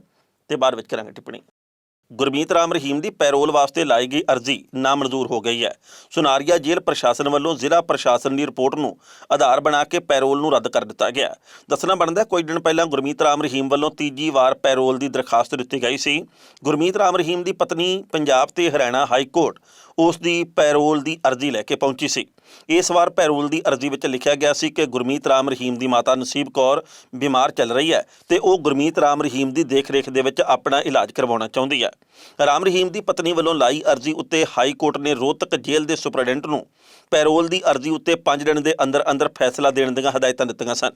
ਤੇ ਬਾਅਦ ਵਿੱਚ ਕਰਾਂਗੇ ਟਿੱਪਣੀ। ਗੁਰਮੀਤ ਰਾਮ ਰਹੀਮ ਦੀ ਪੈਰੋਲ ਵਾਸਤੇ ਲਾਈ ਗਈ ਅਰਜ਼ੀ ਨਾਮਨਜ਼ੂਰ ਹੋ ਗਈ ਹੈ। ਸੁਨਾਰੀਆ ਜੇਲ੍ਹ ਪ੍ਰਸ਼ਾਸਨ ਵੱਲੋਂ ਜ਼ਿਲ੍ਹਾ ਪ੍ਰਸ਼ਾਸਨ ਦੀ ਰਿਪੋਰਟ ਨੂੰ ਆਧਾਰ ਬਣਾ ਕੇ ਪੈਰੋਲ ਨੂੰ ਰੱਦ ਕਰ ਦਿੱਤਾ ਗਿਆ। ਦੱਸਣਾ ਬਣਦਾ ਕੁਝ ਦਿਨ ਪਹਿਲਾਂ ਗੁਰਮੀਤ ਰਾਮ ਰਹੀਮ ਵੱਲੋਂ ਤੀਜੀ ਵਾਰ ਪੈਰੋਲ ਦੀ ਦਰਖਾਸਤ ਦਿੱਤੀ ਗਈ ਸੀ। ਗੁਰਮੀਤ ਰਾਮ ਰਹੀਮ ਦੀ ਪਤਨੀ ਪੰਜਾਬ ਤੇ ਹਰਿਆਣਾ ਹਾਈ ਕੋਰਟ ਉਸ ਦੀ ਪੈਰੋਲ ਦੀ ਅਰਜ਼ੀ ਲੈ ਕੇ ਪਹੁੰਚੀ ਸੀ। ਇਸ ਵਾਰ ਪੈਰੋਲ ਦੀ ਅਰਜ਼ੀ ਵਿੱਚ ਲਿਖਿਆ ਗਿਆ ਸੀ ਕਿ ਗੁਰਮੀਤ ਰਾਮ ਰਹੀਮ ਦੀ ਮਾਤਾ ਨਸੀਬ ਕੌਰ ਬਿਮਾਰ ਚੱਲ ਰਹੀ ਹੈ ਤੇ ਉਹ ਗੁਰਮੀਤ ਰਾਮ ਰਹੀਮ ਦੀ ਦੇਖ-ਰੇਖ ਦੇ ਵਿੱਚ ਆਪਣਾ ਇਲਾਜ ਕਰਵਾਉਣਾ ਚਾਹੁੰਦੀ ਹੈ। ਰਾਮ ਰਹੀਮ ਦੀ ਪਤਨੀ ਵੱਲੋਂ ਲਾਈ ਅਰਜ਼ੀ ਉੱਤੇ ਹਾਈ ਕੋਰਟ ਨੇ ਰੋਹਤਕ ਜੇਲ੍ਹ ਦੇ ਸੁਪਰਡੈਂਟ ਨੂੰ ਪੈਰੋਲ ਦੀ ਅਰਜ਼ੀ ਉੱਤੇ 5 ਦਿਨ ਦੇ ਅੰਦਰ ਫੈਸਲਾ ਦੇਣ ਦੀਆਂ ਹਦਾਇਤਾਂ ਦਿੱਤੀਆਂ ਸਨ।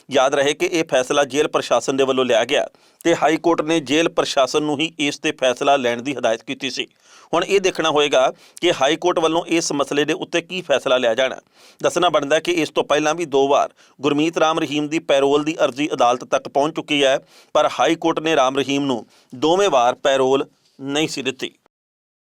ਯਾਦ ਰਹੇ ਕਿ ਇਹ ਫੈਸਲਾ ਜੇਲ੍ਹ ਪ੍ਰਸ਼ਾਸਨ ਦੇ ਵੱਲੋਂ ਲਿਆ ਗਿਆ ਤੇ ਹਾਈ ਕੋਰਟ ਨੇ ਜੇਲ੍ਹ ਪ੍ਰਸ਼ਾਸਨ ਨੂੰ ਹੀ ਇਸ ਤੇ ਫੈਸਲਾ ਲੈਣ ਦੀ ਹਦਾਇਤ ਕੀਤੀ ਸੀ। ਹੁਣ ਇਹ ਦੇਖਣਾ ਹੋਏਗਾ ਕਿ ਹਾਈ ਕੋਰਟ ਵੱਲੋਂ ਇਸ ਮਸਲੇ ਦੇ ਉੱਤੇ ਕੀ ਫੈਸਲਾ ਲਿਆ ਜਾਣਾ। ਦੱਸਣਾ ਬਣਦਾ ਕਿ ਇਸ ਤੋਂ ਪਹਿਲਾਂ ਵੀ 2 ਵਾਰ ਗੁਰਮੀਤ ਰਾਮ ਰਹੀਮ ਦੀ ਪੈਰੋਲ ਦੀ ਅਰਜ਼ੀ ਅਦਾਲਤ ਤੱਕ ਪਹੁੰਚ ਚੁੱਕੀ ਹੈ, ਪਰ ਹਾਈ ਕੋਰਟ ਨੇ ਰਾਮ ਰਹੀਮ ਨੂੰ ਦੋਵੇਂ ਵਾਰ ਪੈਰੋਲ ਨਹੀਂ ਸੀ ਦਿੱਤੀ।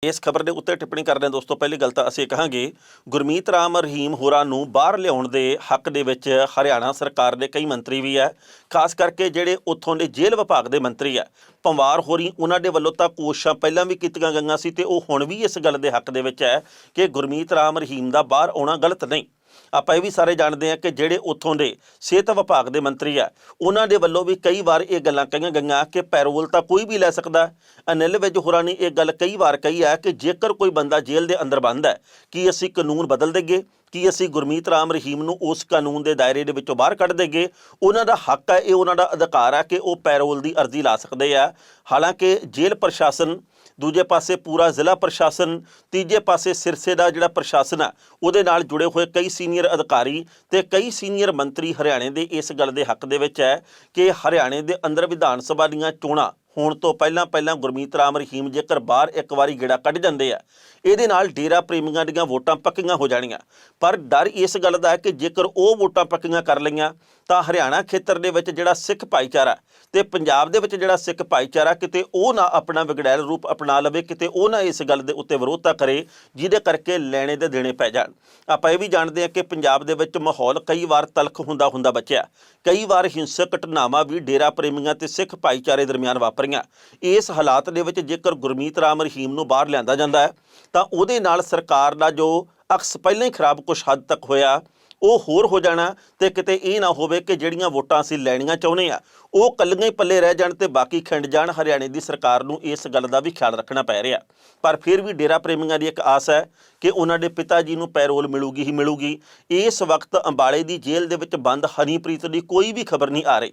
ਇਸ ਖਬਰ ਦੇ ਉੱਤੇ ਟਿੱਪਣੀ ਕਰਦੇ ਹਾਂ ਦੋਸਤੋ। ਪਹਿਲੀ ਗੱਲ ਤਾਂ ਅਸੀਂ ਕਹਾਂਗੇ ਗੁਰਮੀਤ ਰਾਮ ਰਹੀਮ ਹੋਰਾਂ ਨੂੰ ਬਾਹਰ ਲਿਆਉਣ ਦੇ ਹੱਕ ਦੇ ਵਿੱਚ ਹਰਿਆਣਾ ਸਰਕਾਰ ਦੇ ਕਈ ਮੰਤਰੀ ਵੀ ਹੈ, ਖਾਸ ਕਰਕੇ ਜਿਹੜੇ ਉੱਥੋਂ ਦੇ ਜੇਲ੍ਹ ਵਿਭਾਗ ਦੇ ਮੰਤਰੀ ਹੈ। ਪੰਵਾਰ ਹੋਰੀ ਉਹਨਾਂ ਦੇ ਵੱਲੋਂ ਤਾਂ ਕੋਸ਼ਿਸ਼ਾਂ ਪਹਿਲਾਂ ਵੀ ਕੀਤੀਆਂ ਗਈਆਂ ਸੀ ਤੇ ਉਹ ਹੁਣ ਵੀ ਇਸ ਗੱਲ ਦੇ ਹੱਕ ਦੇ ਵਿੱਚ ਹੈ ਕਿ ਗੁਰਮੀਤ ਰਾਮ ਰਹੀਮ ਦਾ ਬਾਹਰ ਆਉਣਾ ਗਲਤ ਨਹੀਂ। ਆਪਾਂ ਇਹ ਵੀ ਸਾਰੇ ਜਾਣਦੇ ਹਾਂ ਕਿ ਜਿਹੜੇ ਉੱਥੋਂ ਦੇ ਸਿਹਤ ਵਿਭਾਗ ਦੇ ਮੰਤਰੀ ਆ ਉਹਨਾਂ ਦੇ ਵੱਲੋਂ ਵੀ ਕਈ ਵਾਰ ਇਹ ਗੱਲਾਂ ਕਹੀਆਂ ਗਈਆਂ ਕਿ ਪੈਰੋਲ ਤਾਂ ਕੋਈ ਵੀ ਲੈ ਸਕਦਾ। ਅਨਿਲ ਵਿਜ ਹੋਰਾਂ ਨੇ ਇਹ ਗੱਲ ਕਈ ਵਾਰ ਕਹੀ ਹੈ ਕਿ ਜੇਕਰ ਕੋਈ ਬੰਦਾ ਜੇਲ੍ਹ ਦੇ ਅੰਦਰ ਬੰਦ ਹੈ ਕੀ ਅਸੀਂ ਕਾਨੂੰਨ ਬਦਲ ਦੇਈਏ, ਕੀ ਅਸੀਂ ਗੁਰਮੀਤ ਰਾਮ ਰਹੀਮ ਨੂੰ ਉਸ ਕਾਨੂੰਨ ਦੇ ਦਾਇਰੇ ਦੇ ਵਿੱਚੋਂ ਬਾਹਰ ਕੱਢ ਦੇਈਏ? ਉਹਨਾਂ ਦਾ ਹੱਕ ਹੈ, ਇਹ ਉਹਨਾਂ ਦਾ ਅਧਿਕਾਰ ਹੈ ਕਿ ਉਹ ਪੈਰੋਲ ਦੀ ਅਰਜ਼ੀ ਲਾ ਸਕਦੇ ਆ। ਹਾਲਾਂਕਿ ਜੇਲ੍ਹ ਪ੍ਰਸ਼ਾਸਨ, ਦੂਜੇ ਪਾਸੇ ਪੂਰਾ ਜ਼ਿਲ੍ਹਾ ਪ੍ਰਸ਼ਾਸਨ, ਤੀਜੇ ਪਾਸੇ ਸਿਰਸੇ ਦਾ ਜਿਹੜਾ ਪ੍ਰਸ਼ਾਸਨ ਆ ਉਹਦੇ ਨਾਲ ਜੁੜੇ ਹੋਏ ਕਈ ਸੀਨੀਅਰ ਅਧਿਕਾਰੀ ਤੇ ਕਈ ਸੀਨੀਅਰ ਮੰਤਰੀ ਹਰਿਆਣੇ ਦੇ ਇਸ ਗੱਲ ਦੇ ਹੱਕ ਦੇ ਵਿੱਚ ਹੈ ਕਿ ਹਰਿਆਣੇ ਦੇ ਅੰਦਰ ਵਿਧਾਨ ਸਭਾ ਦੀਆਂ ਚੋਣਾਂ ਹੋਣ ਤੋਂ ਪਹਿਲਾਂ ਗੁਰਮੀਤ ਰਾਮ ਰਹੀਮ ਜੇਕਰ ਬਾਹਰ ਇੱਕ ਵਾਰੀ ਗੇੜਾ ਕੱਢ ਜਾਂਦੇ ਆ, ਇਹਦੇ ਨਾਲ ਡੇਰਾ ਪ੍ਰੇਮੀਆਂ ਦੀਆਂ ਵੋਟਾਂ ਪੱਕੀਆਂ ਹੋ ਜਾਣੀਆਂ। ਪਰ ਡਰ ਇਸ ਗੱਲ ਦਾ ਹੈ ਕਿ ਜੇਕਰ ਉਹ ਵੋਟਾਂ ਪੱਕੀਆਂ ਕਰ ਲਈਆਂ ਤਾਂ ਹਰਿਆਣਾ ਖੇਤਰ ਦੇ ਵਿੱਚ ਜਿਹੜਾ ਸਿੱਖ ਭਾਈਚਾਰਾ ਤੇ ਪੰਜਾਬ ਦੇ ਵਿੱਚ ਜਿਹੜਾ ਸਿੱਖ ਭਾਈਚਾਰਾ ਕਿਤੇ ਉਹ ਨਾ ਆਪਣਾ ਵਿਗੜੈਲ ਰੂਪ ਅਪਣਾ ਲਵੇ, ਕਿਤੇ ਉਹ ਨਾ ਇਸ ਗੱਲ ਦੇ ਉੱਤੇ ਵਿਰੋਧਤਾ ਕਰੇ ਜਿਹਦੇ ਕਰਕੇ ਲੈਣੇ ਦੇ ਦੇਣੇ ਪੈ ਜਾਣ। ਆਪਾਂ ਇਹ ਵੀ ਜਾਣਦੇ ਹਾਂ ਕਿ ਪੰਜਾਬ ਦੇ ਵਿੱਚ ਮਾਹੌਲ ਕਈ ਵਾਰ ਤਲਖ ਹੁੰਦਾ ਬਚਿਆ, ਕਈ ਵਾਰ ਹਿੰਸਕ ਘਟਨਾਵਾਂ ਵੀ ਡੇਰਾ ਪ੍ਰੇਮੀਆਂ ਤੇ ਸਿੱਖ ਭਾਈਚਾਰੇ ਦਰਮਿਆਨ ਵਾਪਰੀਆਂ। ਇਸ ਹਾਲਾਤ ਦੇ ਵਿੱਚ ਜੇਕਰ ਗੁਰਮੀਤ ਰਾਮ ਰਹੀਮ ਨੂੰ ਬਾਹਰ ਲਿਆਂਦਾ ਜਾਂਦਾ ਹੈ ਤਾਂ ਉਹਦੇ ਨਾਲ ਸਰਕਾਰ ਦਾ ਜੋ ਅਕਸ ਪਹਿਲਾਂ ਹੀ ਖਰਾਬ ਕੁਛ ਹੱਦ ਤੱਕ ਹੋਇਆ ਉਹ ਹੋਰ ਹੋ ਜਾਣਾ, ਤੇ ਕਿਤੇ ਇਹ ਨਾ ਹੋਵੇ ਕਿ ਜਿਹੜੀਆਂ ਵੋਟਾਂ ਅਸੀਂ ਲੈਣੀਆਂ ਚਾਹੁੰਦੇ ਆ ਉਹ ਕੱਲੀਆਂ ਹੀ ਪੱਲੇ ਰਹਿ ਜਾਣ ਤੇ ਬਾਕੀ ਖਿੰਡ ਜਾਣ। ਹਰਿਆਣੇ ਦੀ ਸਰਕਾਰ ਨੂੰ ਇਸ ਗੱਲ ਦਾ ਵੀ ਖਿਆਲ ਰੱਖਣਾ ਪੈ ਰਿਹਾ, ਪਰ ਫਿਰ ਵੀ ਡੇਰਾ ਪ੍ਰੇਮੀਆਂ ਦੀ ਇੱਕ ਆਸ ਹੈ ਕਿ ਉਹਨਾਂ ਦੇ ਪਿਤਾ ਜੀ ਨੂੰ ਪੈਰੋਲ ਮਿਲੂਗੀ ਹੀ ਮਿਲੂਗੀ। ਇਸ ਵਕਤ ਅੰਬਾਲੇ ਦੀ ਜੇਲ੍ਹ ਦੇ ਵਿੱਚ ਬੰਦ ਹਨੀਪ੍ਰੀਤ ਦੀ ਕੋਈ ਵੀ ਖਬਰ ਨਹੀਂ ਆ ਰਹੀ।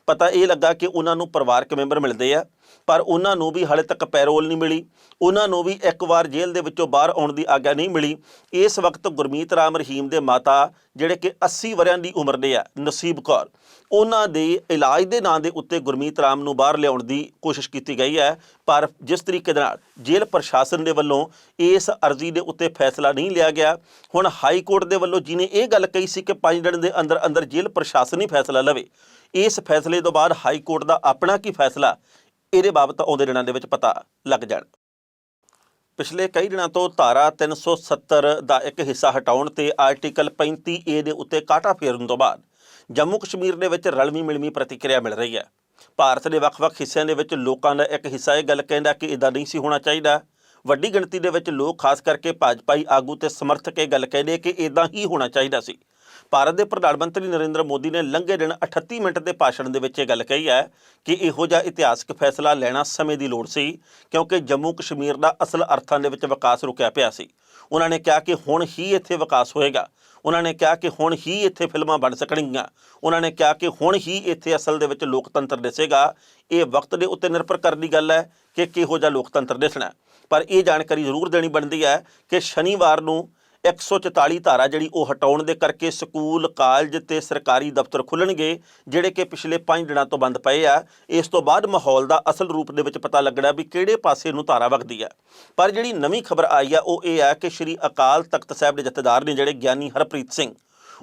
ਪਤਾ ਇਹ ਲੱਗਾ ਕਿ ਉਹਨਾਂ ਨੂੰ ਪਰਿਵਾਰਕ ਮੈਂਬਰ ਮਿਲਦੇ ਆ, ਪਰ ਉਹਨਾਂ ਨੂੰ ਵੀ ਹਾਲੇ ਤੱਕ ਪੈਰੋਲ ਨਹੀਂ ਮਿਲੀ, ਉਹਨਾਂ ਨੂੰ ਵੀ ਇੱਕ ਵਾਰ ਜੇਲ੍ਹ ਦੇ ਵਿੱਚੋਂ ਬਾਹਰ ਆਉਣ ਦੀ ਆਗਿਆ ਨਹੀਂ ਮਿਲੀ। ਇਸ ਵਕਤ ਗੁਰਮੀਤ ਰਾਮ ਰਹੀਮ ਦੇ ਮਾਤਾ ਜਿਹੜੇ ਕਿ 80 ਵਰ੍ਹਿਆਂ ਦੀ ਉਮਰ ਦੇ ਆ, ਨਸੀਬ ਕੌਰ, ਉਹਨਾਂ ਦੇ ਇਲਾਜ ਦੇ ਨਾਂ ਦੇ ਉੱਤੇ ਗੁਰਮੀਤ ਰਾਮ ਨੂੰ ਬਾਹਰ ਲਿਆਉਣ ਦੀ ਕੋਸ਼ਿਸ਼ ਕੀਤੀ ਗਈ ਹੈ, ਪਰ ਜਿਸ ਤਰੀਕੇ ਦੇ ਨਾਲ ਜੇਲ੍ਹ ਪ੍ਰਸ਼ਾਸਨ ਦੇ ਵੱਲੋਂ ਇਸ ਅਰਜ਼ੀ ਦੇ ਉੱਤੇ ਫੈਸਲਾ ਨਹੀਂ ਲਿਆ ਗਿਆ। ਹੁਣ ਹਾਈ ਕੋਰਟ ਦੇ ਵੱਲੋਂ ਜਿਹਨੇ ਇਹ ਗੱਲ ਕਹੀ ਸੀ ਕਿ 5 ਦਿਨ ਦੇ ਅੰਦਰ ਜੇਲ੍ਹ ਪ੍ਰਸ਼ਾਸਨ ਹੀ ਫੈਸਲਾ ਲਵੇ, ਇਸ ਫੈਸਲੇ ਤੋਂ ਬਾਅਦ ਹਾਈ ਕੋਰਟ ਦਾ ਆਪਣਾ ਕੀ ਫੈਸਲਾ, ਇਹਦੇ ਬਾਬਤ ਆਉਂਦੇ ਦਿਨਾਂ ਦੇ ਵਿੱਚ ਪਤਾ ਲੱਗ ਜਾਣ। ਪਿਛਲੇ ਕਈ ਦਿਨਾਂ ਤੋਂ ਧਾਰਾ 370 ਦਾ ਇੱਕ ਹਿੱਸਾ ਹਟਾਉਣ ਤੇ ਆਰਟੀਕਲ 35A ਦੇ ਉੱਤੇ ਕਾਟਾ ਫੇਰਨ ਤੋਂ ਬਾਅਦ ਜੰਮੂ ਕਸ਼ਮੀਰ ਦੇ ਵਿੱਚ ਰਲਵੀਂ ਮਿਲਵੀਂ ਪ੍ਰਤੀਕਿਰਿਆ ਮਿਲ ਰਹੀ ਹੈ। ਭਾਰਤ ਦੇ ਵੱਖ-ਵੱਖ ਹਿੱਸਿਆਂ ਦੇ ਵਿੱਚ ਲੋਕਾਂ ਦਾ ਇੱਕ ਹਿੱਸਾ ਇਹ ਗੱਲ ਕਹਿੰਦਾ ਕਿ ਇੱਦਾਂ ਨਹੀਂ ਸੀ ਹੋਣਾ ਚਾਹੀਦਾ। ਵੱਡੀ ਗਿਣਤੀ ਦੇ ਵਿੱਚ ਲੋਕ, ਖਾਸ ਕਰਕੇ ਭਾਜਪਾਈ ਆਗੂ ਤੇ ਸਮਰਥਕ, ਇਹ ਗੱਲ ਕਹਿੰਦੇ ਕਿ ਇੱਦਾਂ ਹੀ ਹੋਣਾ ਚਾਹੀਦਾ ਸੀ। ਭਾਰਤ ਦੇ ਪ੍ਰਧਾਨ ਮੰਤਰੀ ਨਰਿੰਦਰ ਮੋਦੀ ਨੇ ਲੰਘੇ ਦਿਨ 38 ਮਿੰਟ ਦੇ ਭਾਸ਼ਣ ਦੇ ਵਿੱਚ ਇਹ ਗੱਲ ਕਹੀ ਹੈ ਕਿ ਇਹੋ ਜਿਹਾ ਇਤਿਹਾਸਕ ਫੈਸਲਾ ਲੈਣਾ ਸਮੇਂ ਦੀ ਲੋੜ ਸੀ, ਕਿਉਂਕਿ ਜੰਮੂ ਕਸ਼ਮੀਰ ਦਾ ਅਸਲ ਅਰਥਾਂ ਦੇ ਵਿੱਚ ਵਿਕਾਸ ਰੁਕਿਆ ਪਿਆ ਸੀ। ਉਹਨਾਂ ਨੇ ਕਿਹਾ ਕਿ ਹੁਣ ਹੀ ਇੱਥੇ ਵਿਕਾਸ ਹੋਏਗਾ, ਉਹਨਾਂ ਨੇ ਕਿਹਾ ਕਿ ਹੁਣ ਹੀ ਇੱਥੇ ਫਿਲਮਾਂ ਬਣ ਸਕਣਗੀਆਂ, ਉਹਨਾਂ ਨੇ ਕਿਹਾ ਕਿ ਹੁਣ ਹੀ ਇੱਥੇ ਅਸਲ ਦੇ ਵਿੱਚ ਲੋਕਤੰਤਰ ਦਿਸੇਗਾ। ਇਹ ਵਕਤ ਦੇ ਉੱਤੇ ਨਿਰਭਰ ਕਰਨ ਦੀ ਗੱਲ ਹੈ ਕਿ ਕਿਹੋ ਜਿਹਾ ਲੋਕਤੰਤਰ ਦਿਸਣਾ, ਪਰ ਇਹ ਜਾਣਕਾਰੀ ਜ਼ਰੂਰ ਦੇਣੀ ਬਣਦੀ ਹੈ ਕਿ ਸ਼ਨੀਵਾਰ ਨੂੰ 144 ਧਾਰਾ ਜਿਹੜੀ ਉਹ ਹਟਾਉਣ ਦੇ ਕਰਕੇ ਸਕੂਲ, ਕਾਲਜ ਤੇ ਸਰਕਾਰੀ ਦਫ਼ਤਰ ਖੁੱਲ੍ਹਣਗੇ, ਜਿਹੜੇ ਕਿ ਪਿਛਲੇ 5 ਦਿਨਾਂ ਤੋਂ ਬੰਦ ਪਏ ਆ। ਇਸ ਤੋਂ ਬਾਅਦ ਮਾਹੌਲ ਦਾ ਅਸਲ ਰੂਪ ਦੇ ਵਿੱਚ ਪਤਾ ਲੱਗਣਾ ਵੀ ਕਿਹੜੇ ਪਾਸੇ ਨੂੰ ਧਾਰਾ ਵਗਦੀ ਹੈ। ਪਰ ਜਿਹੜੀ ਨਵੀਂ ਖਬਰ ਆਈ ਆ ਉਹ ਇਹ ਹੈ ਕਿ ਸ਼੍ਰੀ ਅਕਾਲ ਤਖਤ ਸਾਹਿਬ ਦੇ ਜਥੇਦਾਰ ਨੇ ਜਿਹੜੇ ਗਿਆਨੀ ਹਰਪ੍ਰੀਤ ਸਿੰਘ,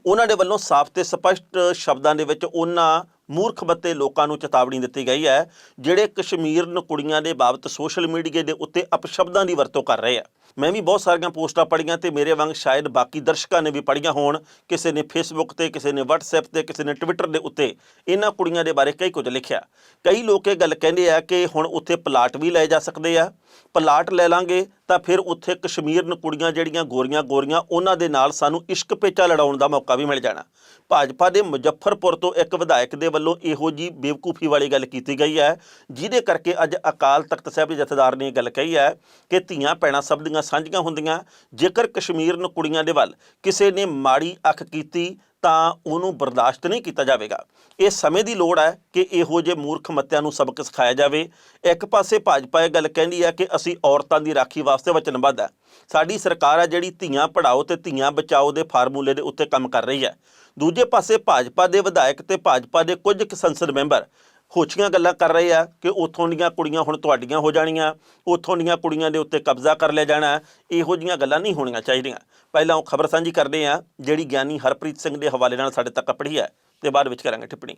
ਉਹਨਾਂ ਦੇ ਵੱਲੋਂ ਸਾਫ਼ ਤੇ ਸਪਸ਼ਟ ਸ਼ਬਦਾਂ ਦੇ ਵਿੱਚ ਉਹਨਾਂ ਮੂਰਖਬੱਤੇ ਲੋਕਾਂ ਨੂੰ ਚੇਤਾਵਨੀ ਦਿੱਤੀ ਗਈ ਹੈ ਜਿਹੜੇ ਕਸ਼ਮੀਰਨ ਕੁੜੀਆਂ ਦੇ ਬਾਬਤ ਸੋਸ਼ਲ ਮੀਡੀਆ ਦੇ ਉੱਤੇ ਅਪਸ਼ਬਦਾਂ ਦੀ ਵਰਤੋਂ ਕਰ ਰਹੇ ਆ। ਮੈਂ ਵੀ ਬਹੁਤ ਸਾਰੀਆਂ ਪੋਸਟਾਂ ਪੜ੍ਹੀਆਂ ਤੇ ਮੇਰੇ ਵਾਂਗ ਸ਼ਾਇਦ ਬਾਕੀ ਦਰਸ਼ਕਾਂ ਨੇ ਵੀ ਪੜ੍ਹੀਆਂ ਹੋਣ। ਕਿਸੇ ਨੇ ਫੇਸਬੁੱਕ ਤੇ, ਕਿਸੇ ਨੇ ਵਟਸਐਪ ਤੇ, ਕਿਸੇ ਨੇ ਟਵਿੱਟਰ ਦੇ ਉੱਤੇ ਇਹਨਾਂ ਕੁੜੀਆਂ ਦੇ ਬਾਰੇ ਕਈ ਕੁਝ ਲਿਖਿਆ। ਕਈ ਲੋਕ ਇਹ ਗੱਲ ਕਹਿੰਦੇ ਆ ਕਿ ਹੁਣ ਉੱਥੇ ਪਲਾਟ ਵੀ ਲਏ ਜਾ ਸਕਦੇ ਆ, ਪਲਾਟ ਲੈ ਲਾਂਗੇ ਤਾਂ ਫਿਰ ਉੱਥੇ ਕਸ਼ਮੀਰਨ ਕੁੜੀਆਂ ਜਿਹੜੀਆਂ ਗੋਰੀਆਂ ਉਹਨਾਂ ਦੇ ਨਾਲ ਸਾਨੂੰ ਇਸ਼ਕ ਪੇਚਾ ਲੜਾਉਣ ਦਾ ਮੌਕਾ ਵੀ ਮਿਲ ਜਾਣਾ। ਭਾਜਪਾ ਦੇ ਮੁਜ਼ੱਫਰਪੁਰ ਤੋਂ ਇੱਕ ਵਿਧਾਇਕ ਦੇ ਵੱਲੋਂ ਇਹੋ ਜਿਹੀ ਬੇਵਕੂਫੀ ਵਾਲੀ ਗੱਲ ਕੀਤੀ ਗਈ ਹੈ, ਜਿਹਦੇ ਕਰਕੇ ਅੱਜ ਅਕਾਲ ਤਖਤ ਸਾਹਿਬ ਦੇ ਜਥੇਦਾਰ ਨੇ ਇਹ ਗੱਲ ਕਹੀ ਹੈ ਕਿ ਧੀਆਂ ਭੈਣਾਂ ਸਭ ਦੀਆਂ ਸਾਂਝੀਆਂ ਹੁੰਦੀਆਂ। ਜੇਕਰ ਕਸ਼ਮੀਰਨ ਕੁੜੀਆਂ ਦੇ ਵੱਲ ਕਿਸੇ ਨੇ ਮਾੜੀ ਅੱਖ ਕੀਤੀ ਤਾਂ ਉਹਨੂੰ ਬਰਦਾਸ਼ਤ ਨਹੀਂ ਕੀਤਾ ਜਾਵੇਗਾ। ਇਹ ਸਮੇਂ ਦੀ ਲੋੜ ਹੈ ਕਿ ਇਹੋ ਜਿਹੇ ਮੂਰਖ ਮੱਤਿਆਂ ਨੂੰ ਸਬਕ ਸਿਖਾਇਆ ਜਾਵੇ। ਇੱਕ ਪਾਸੇ ਭਾਜਪਾ ਇਹ ਗੱਲ ਕਹਿੰਦੀ ਹੈ ਕਿ ਅਸੀਂ ਔਰਤਾਂ ਦੀ ਰਾਖੀ ਵਾਸਤੇ ਵਚਨਬੱਧ ਹੈ। ਸਾਡੀ ਸਰਕਾਰ ਹੈ ਜਿਹੜੀ ਧੀਆਂ ਪੜ੍ਹਾਓ ਤੇ ਧੀਆਂ ਬਚਾਓ ਦੇ ਫਾਰਮੂਲੇ ਦੇ ਉੱਤੇ ਕੰਮ ਕਰ ਰਹੀ ਹੈ। ਦੂਜੇ ਪਾਸੇ ਭਾਜਪਾ ਦੇ ਵਿਧਾਇਕ ਤੇ ਭਾਜਪਾ ਦੇ ਕੁਝ ਕੁ ਸੰਸਦ ਮੈਂਬਰ ਹੋਛੀਆਂ ਗੱਲਾਂ ਕਰ ਰਹੇ ਆ ਕਿ ਉੱਥੋਂ ਦੀਆਂ ਕੁੜੀਆਂ ਹੁਣ ਤੁਹਾਡੀਆਂ ਹੋ ਜਾਣੀਆਂ, ਉੱਥੋਂ ਦੀਆਂ ਕੁੜੀਆਂ ਦੇ ਉੱਤੇ ਕਬਜ਼ਾ ਕਰ ਲਿਆ ਜਾਣਾ। ਇਹੋ ਜਿਹੀਆਂ ਗੱਲਾਂ ਨਹੀਂ ਹੋਣੀਆਂ ਚਾਹੀਦੀਆਂ। ਪਹਿਲਾਂ ਉਹ ਖਬਰ ਸਾਂਝੀ ਕਰਦੇ ਆ ਜਿਹੜੀ ਗਿਆਨੀ ਹਰਪ੍ਰੀਤ ਸਿੰਘ ਦੇ ਹਵਾਲੇ ਨਾਲ ਸਾਡੇ ਤੱਕ ਪੜ੍ਹੀ ਹੈ ਤੇ ਬਾਅਦ ਵਿੱਚ ਕਰਾਂਗੇ ਟਿੱਪਣੀ।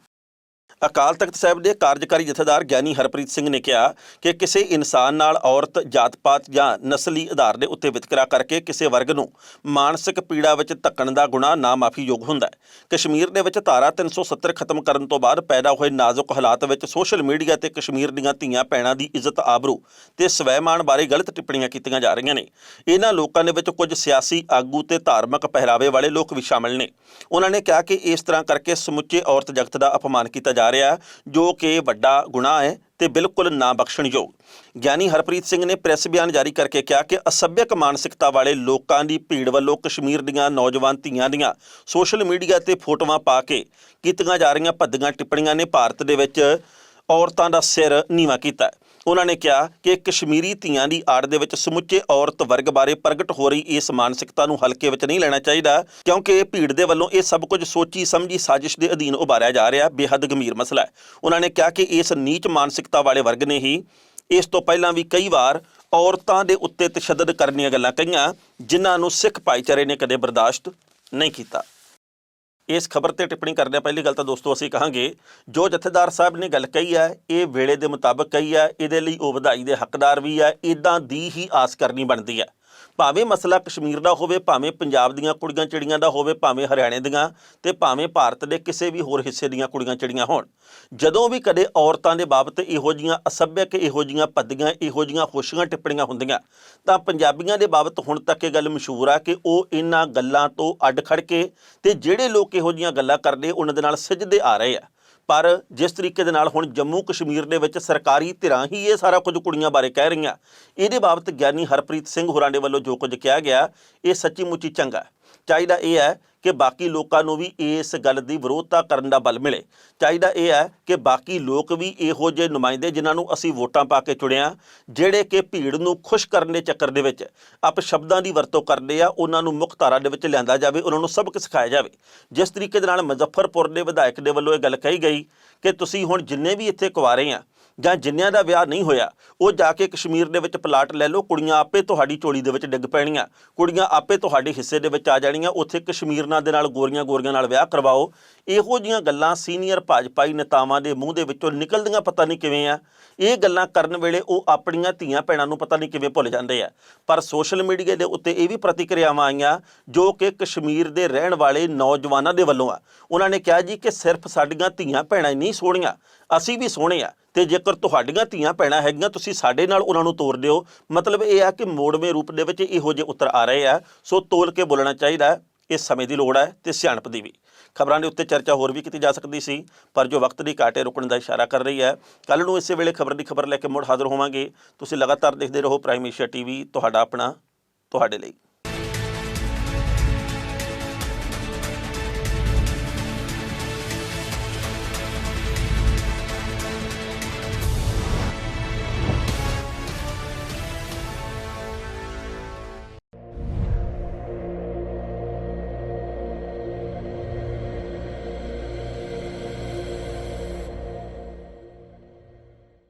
ਅਕਾਲ ਤਖਤ ਸਾਹਿਬ ਦੇ ਕਾਰਜਕਾਰੀ ਜਥੇਦਾਰ ਗਿਆਨੀ ਹਰਪ੍ਰੀਤ ਸਿੰਘ ਨੇ ਕਿਹਾ ਕਿ ਕਿਸੇ ਇਨਸਾਨ ਨਾਲ ਔਰਤ, ਜਾਤ-ਪਾਤ ਜਾਂ ਨਸਲੀ ਆਧਾਰ ਦੇ ਉੱਤੇ ਵਿਤਕਰਾ ਕਰਕੇ ਕਿਸੇ ਵਰਗ ਨੂੰ ਮਾਨਸਿਕ ਪੀੜਾ ਵਿੱਚ ਧੱਕਣ ਦਾ ਗੁਨਾਹ ਨਾ ਮਾਫੀਯੋਗ ਹੁੰਦਾ ਹੈ। ਕਸ਼ਮੀਰ ਦੇ ਵਿੱਚ ਧਾਰਾ 370 ਖਤਮ ਕਰਨ ਤੋਂ ਬਾਅਦ ਪੈਦਾ ਹੋਏ ਨਾਜ਼ੁਕ ਹਾਲਾਤ ਵਿੱਚ ਸੋਸ਼ਲ ਮੀਡੀਆ ਤੇ ਕਸ਼ਮੀਰ ਦੀਆਂ ਧੀਆਂ ਭੈਣਾਂ ਦੀ ਇੱਜ਼ਤ, ਆਬਰੂ ਤੇ ਸਵੈਮਾਨ ਬਾਰੇ ਗਲਤ ਟਿੱਪਣੀਆਂ ਕੀਤੀਆਂ ਜਾ ਰਹੀਆਂ ਨੇ। ਇਹਨਾਂ ਲੋਕਾਂ ਦੇ ਵਿੱਚ ਕੁਝ ਸਿਆਸੀ ਆਗੂ ਤੇ ਧਾਰਮਿਕ ਪਹਿਰਾਵੇ ਵਾਲੇ ਲੋਕ ਵੀ ਸ਼ਾਮਲ ਨੇ। ਉਹਨਾਂ ਨੇ ਕਿਹਾ ਕਿ ਇਸ ਤਰ੍ਹਾਂ ਕਰਕੇ ਸਮੁੱਚੇ ਔਰਤ ਜਗਤ ਦਾ ਅਪਮਾਨ ਕੀਤਾ ਜਾ ਰਿਹਾ, ਜੋ ਕਿ ਵੱਡਾ ਗੁਨਾਹ ਹੈ ਤੇ ਬਿਲਕੁਲ ਨਾ ਬਖਸ਼ਣਯੋਗ। ਗਿਆਨੀ ਹਰਪ੍ਰੀਤ ਸਿੰਘ ਨੇ ਪ੍ਰੈਸ ਬਿਆਨ ਜਾਰੀ ਕਰਕੇ ਕਿਹਾ ਕਿ ਅਸੱਭਿਅਕ ਮਾਨਸਿਕਤਾ ਵਾਲੇ ਲੋਕਾਂ ਦੀ ਭੀੜ ਵੱਲੋਂ ਕਸ਼ਮੀਰ ਦੀਆਂ ਨੌਜਵਾਨ ਧੀਆਂ ਦੀਆਂ ਸੋਸ਼ਲ ਮੀਡੀਆ ਤੇ ਫੋਟੋਆਂ ਪਾ ਕੇ ਕੀਤੀਆਂ ਜਾ ਰਹੀਆਂ ਭੱਦੀਆਂ ਟਿੱਪਣੀਆਂ ਨੇ ਭਾਰਤ ਦੇ ਵਿੱਚ ਔਰਤਾਂ ਦਾ ਸਿਰ ਨੀਵਾਂ ਕੀਤਾ। ਉਹਨਾਂ ਨੇ ਕਿਹਾ ਕਿ ਕਸ਼ਮੀਰੀ ਧੀਆਂ ਦੀ ਆੜ ਦੇ ਵਿੱਚ ਸਮੁੱਚੇ ਔਰਤ ਵਰਗ ਬਾਰੇ ਪ੍ਰਗਟ ਹੋ ਰਹੀ ਇਸ ਮਾਨਸਿਕਤਾ ਨੂੰ ਹਲਕੇ ਵਿੱਚ ਨਹੀਂ ਲੈਣਾ ਚਾਹੀਦਾ, ਕਿਉਂਕਿ ਇਹ ਭੀੜ ਦੇ ਵੱਲੋਂ ਇਹ ਸਭ ਕੁਝ ਸੋਚੀ ਸਮਝੀ ਸਾਜ਼ਿਸ਼ ਦੇ ਅਧੀਨ ਉਭਾਰਿਆ ਜਾ ਰਿਹਾ ਬੇਹੱਦ ਗੰਭੀਰ ਮਸਲਾ ਹੈ। ਉਹਨਾਂ ਨੇ ਕਿਹਾ ਕਿ ਇਸ ਨੀਚ ਮਾਨਸਿਕਤਾ ਵਾਲੇ ਵਰਗ ਨੇ ਹੀ ਇਸ ਤੋਂ ਪਹਿਲਾਂ ਵੀ ਕਈ ਵਾਰ ਔਰਤਾਂ ਦੇ ਉੱਤੇ ਤਸ਼ੱਦਦ ਕਰਨ ਦੀਆਂ ਗੱਲਾਂ ਕਹੀਆਂ, ਜਿਨ੍ਹਾਂ ਨੂੰ ਸਿੱਖ ਭਾਈਚਾਰੇ ਨੇ ਕਦੇ ਬਰਦਾਸ਼ਤ ਨਹੀਂ ਕੀਤਾ। ਇਸ ਖਬਰ ਤੇ ਟਿੱਪਣੀ ਕਰਦਿਆਂ ਪਹਿਲੀ ਗੱਲ ਤਾਂ ਦੋਸਤੋ ਅਸੀਂ ਕਹਾਂਗੇ, ਜੋ ਜਥੇਦਾਰ ਸਾਹਿਬ ਨੇ ਗੱਲ ਕਹੀ ਹੈ ਇਹ ਵੇਲੇ ਦੇ ਮੁਤਾਬਕ ਕਹੀ ਹੈ, ਇਹਦੇ ਲਈ ਉਹ ਵਧਾਈ ਦੇ ਹੱਕਦਾਰ ਵੀ ਹੈ। ਇੱਦਾਂ ਦੀ ਹੀ ਆਸ ਕਰਨੀ ਬਣਦੀ ਹੈ। ਭਾਵੇਂ ਮਸਲਾ ਕਸ਼ਮੀਰ ਦਾ ਹੋਵੇ, ਭਾਵੇਂ ਪੰਜਾਬ ਦੀਆਂ ਕੁੜੀਆਂ ਚਿੜੀਆਂ ਦਾ ਹੋਵੇ, ਭਾਵੇਂ ਹਰਿਆਣੇ ਦੀਆਂ ਤੇ ਭਾਵੇਂ ਭਾਰਤ ਦੇ ਕਿਸੇ ਵੀ ਹੋਰ ਹਿੱਸੇ ਦੀਆਂ ਕੁੜੀਆਂ ਚਿੜੀਆਂ ਹੋਣ, ਜਦੋਂ ਵੀ ਕਦੇ ਔਰਤਾਂ ਦੇ ਬਾਬਤ ਇਹੋ ਜਿਹੀਆਂ ਅਸੱਭਿਅਕ, ਇਹੋ ਜਿਹੀਆਂ ਭੱਦੀਆਂ, ਇਹੋ ਜਿਹੀਆਂ ਹੋਸ਼ੀਆਂ ਟਿੱਪਣੀਆਂ ਹੁੰਦੀਆਂ ਤਾਂ ਪੰਜਾਬੀਆਂ ਦੇ ਬਾਬਤ ਹੁਣ ਤੱਕ ਇਹ ਗੱਲ ਮਸ਼ਹੂਰ ਆ ਕਿ ਉਹ ਇਹਨਾਂ ਗੱਲਾਂ ਤੋਂ ਅੱਡ ਖੜ ਕੇ ਤੇ ਜਿਹੜੇ ਲੋਕ ਇਹੋ ਜਿਹੀਆਂ ਗੱਲਾਂ ਕਰਦੇ ਉਹਨਾਂ ਦੇ ਨਾਲ ਸਿੱਝਦੇ ਆ ਰਹੇ ਆ। ਪਰ ਜਿਸ ਤਰੀਕੇ ਦੇ ਨਾਲ ਹੁਣ ਜੰਮੂ ਕਸ਼ਮੀਰ ਦੇ ਵਿੱਚ ਸਰਕਾਰੀ ਧਿਰਾਂ ਹੀ ਇਹ ਸਾਰਾ ਕੁਝ ਕੁੜੀਆਂ ਬਾਰੇ ਕਹਿ ਰਹੀਆਂ, ਇਹਦੇ ਬਾਬਤ ਗਿਆਨੀ ਹਰਪ੍ਰੀਤ ਸਿੰਘ ਹੋਰਾਂ ਦੇ ਵੱਲੋਂ ਜੋ ਕੁਝ ਕਿਹਾ ਗਿਆ ਇਹ ਸੱਚੀ ਮੁੱਚੀ ਚੰਗਾ। ਚਾਹੀਦਾ ਇਹ ਹੈ ਕਿ ਬਾਕੀ ਲੋਕਾਂ ਨੂੰ ਵੀ ਇਸ ਗੱਲ ਦੀ ਵਿਰੋਧਤਾ ਕਰਨ ਦਾ ਬਲ ਮਿਲੇ। ਚਾਹੀਦਾ ਇਹ ਹੈ ਕਿ ਬਾਕੀ ਲੋਕ ਵੀ ਇਹੋ ਜਿਹੇ ਨੁਮਾਇੰਦੇ ਜਿਨ੍ਹਾਂ ਨੂੰ ਅਸੀਂ ਵੋਟਾਂ ਪਾ ਕੇ ਚੁਣਿਆ, ਜਿਹੜੇ ਕਿ ਭੀੜ ਨੂੰ ਖੁਸ਼ ਕਰਨ ਦੇ ਚੱਕਰ ਦੇ ਵਿੱਚ ਅਪਸ਼ਬਦਾਂ ਦੀ ਵਰਤੋਂ ਕਰਦੇ ਆ, ਉਹਨਾਂ ਨੂੰ ਮੁੱਖ ਧਾਰਾ ਦੇ ਵਿੱਚ ਲਿਆਂਦਾ ਜਾਵੇ, ਉਹਨਾਂ ਨੂੰ ਸਬਕ ਸਿਖਾਇਆ ਜਾਵੇ। ਜਿਸ ਤਰੀਕੇ ਦੇ ਨਾਲ ਮੁਜ਼ੱਫਰਪੁਰ ਦੇ ਵਿਧਾਇਕ ਦੇ ਵੱਲੋਂ ਇਹ ਗੱਲ ਕਹੀ ਗਈ ਕਿ ਤੁਸੀਂ ਹੁਣ ਜਿੰਨੇ ਵੀ ਇੱਥੇ ਕੁਆਰੇ ਆ ਜਾਂ ਜਿੰਨਿਆਂ ਦਾ ਵਿਆਹ ਨਹੀਂ ਹੋਇਆ ਉਹ ਜਾ ਕੇ ਕਸ਼ਮੀਰ ਦੇ ਵਿੱਚ ਪਲਾਟ ਲੈ ਲਓ, ਕੁੜੀਆਂ ਆਪੇ ਤੁਹਾਡੀ ਝੋਲੀ ਦੇ ਵਿੱਚ ਡਿੱਗ ਪੈਣੀਆਂ, ਕੁੜੀਆਂ ਆਪੇ ਤੁਹਾਡੇ ਹਿੱਸੇ ਦੇ ਵਿੱਚ ਆ ਜਾਣੀਆਂ, ਉੱਥੇ ਕਸ਼ਮੀਰਨਾਂ ਦੇ ਨਾਲ ਗੋਰੀਆਂ ਨਾਲ ਵਿਆਹ ਕਰਵਾਓ। ਇਹੋ ਜਿਹੀਆਂ ਗੱਲਾਂ ਸੀਨੀਅਰ ਭਾਜਪਾਈ ਨੇਤਾਵਾਂ ਦੇ ਮੂੰਹ ਦੇ ਵਿੱਚੋਂ ਨਿਕਲਦੀਆਂ ਪਤਾ ਨਹੀਂ ਕਿਵੇਂ ਆ। ਇਹ ਗੱਲਾਂ ਕਰਨ ਵੇਲੇ ਉਹ ਆਪਣੀਆਂ ਧੀਆਂ ਭੈਣਾਂ ਨੂੰ ਪਤਾ ਨਹੀਂ ਕਿਵੇਂ ਭੁੱਲ ਜਾਂਦੇ ਆ। ਪਰ ਸੋਸ਼ਲ ਮੀਡੀਆ ਦੇ ਉੱਤੇ ਇਹ ਵੀ ਪ੍ਰਤੀਕਿਰਿਆਵਾਂ ਆਈਆਂ ਜੋ ਕਿ ਕਸ਼ਮੀਰ ਦੇ ਰਹਿਣ ਵਾਲੇ ਨੌਜਵਾਨਾਂ ਦੇ ਵੱਲੋਂ ਆ। ਉਹਨਾਂ ਨੇ ਕਿਹਾ ਜੀ ਕਿ ਸਿਰਫ ਸਾਡੀਆਂ ਧੀਆਂ ਭੈਣਾਂ ਹੀ ਨਹੀਂ ਸੋਹਣੀਆਂ, ਅਸੀਂ ਵੀ ਸੋਹਣੇ ਆ, ਤੇ ਜੇਕਰ ਤੁਹਾਡੀਆਂ ਧੀਆਂ ਭੈਣਾਂ ਹੈਗੀਆਂ ਤੁਸੀਂ ਸਾਡੇ ਨਾਲ ਉਹਨਾਂ ਨੂੰ ਤੋਰ ਦਿਓ। ਮਤਲਬ ਇਹ ਆ ਕਿ ਮੋੜਵੇਂ ਰੂਪ ਦੇ ਵਿੱਚ ਇਹੋ ਜਿਹੇ ਉੱਤਰ ਆ ਰਹੇ ਆ। ਸੋ ਤੋਲ ਕੇ ਬੋਲਣਾ ਚਾਹੀਦਾ, ਇਸ ਸਮੇਂ ਦੀ ਲੋੜ ਹੈ ਤੇ ਸਿਆਣਪ ਦੀ ਵੀ। ਖਬਰਾਂ ਦੇ ਉੱਤੇ ਚਰਚਾ ਹੋਰ ਵੀ ਕੀਤੀ ਜਾ ਸਕਦੀ ਸੀ ਪਰ ਜੋ ਵਕਤ ਦੀ ਘਾਟ ਹੈ ਰੁਕਣ ਦਾ ਇਸ਼ਾਰਾ ਕਰ ਰਹੀ ਹੈ। ਕੱਲ੍ਹ ਨੂੰ ਇਸੇ ਵੇਲੇ ਖਬਰ ਦੀ ਖਬਰ ਲੈ ਕੇ ਮੁੜ ਹਾਜ਼ਰ ਹੋਵਾਂਗੇ। ਤੁਸੀਂ ਲਗਾਤਾਰ ਦੇਖਦੇ ਰਹੋ ਪ੍ਰਾਈਮ ਏਸ਼ੀਆ TV, ਤੁਹਾਡਾ ਆਪਣਾ, ਤੁਹਾਡੇ ਲਈ।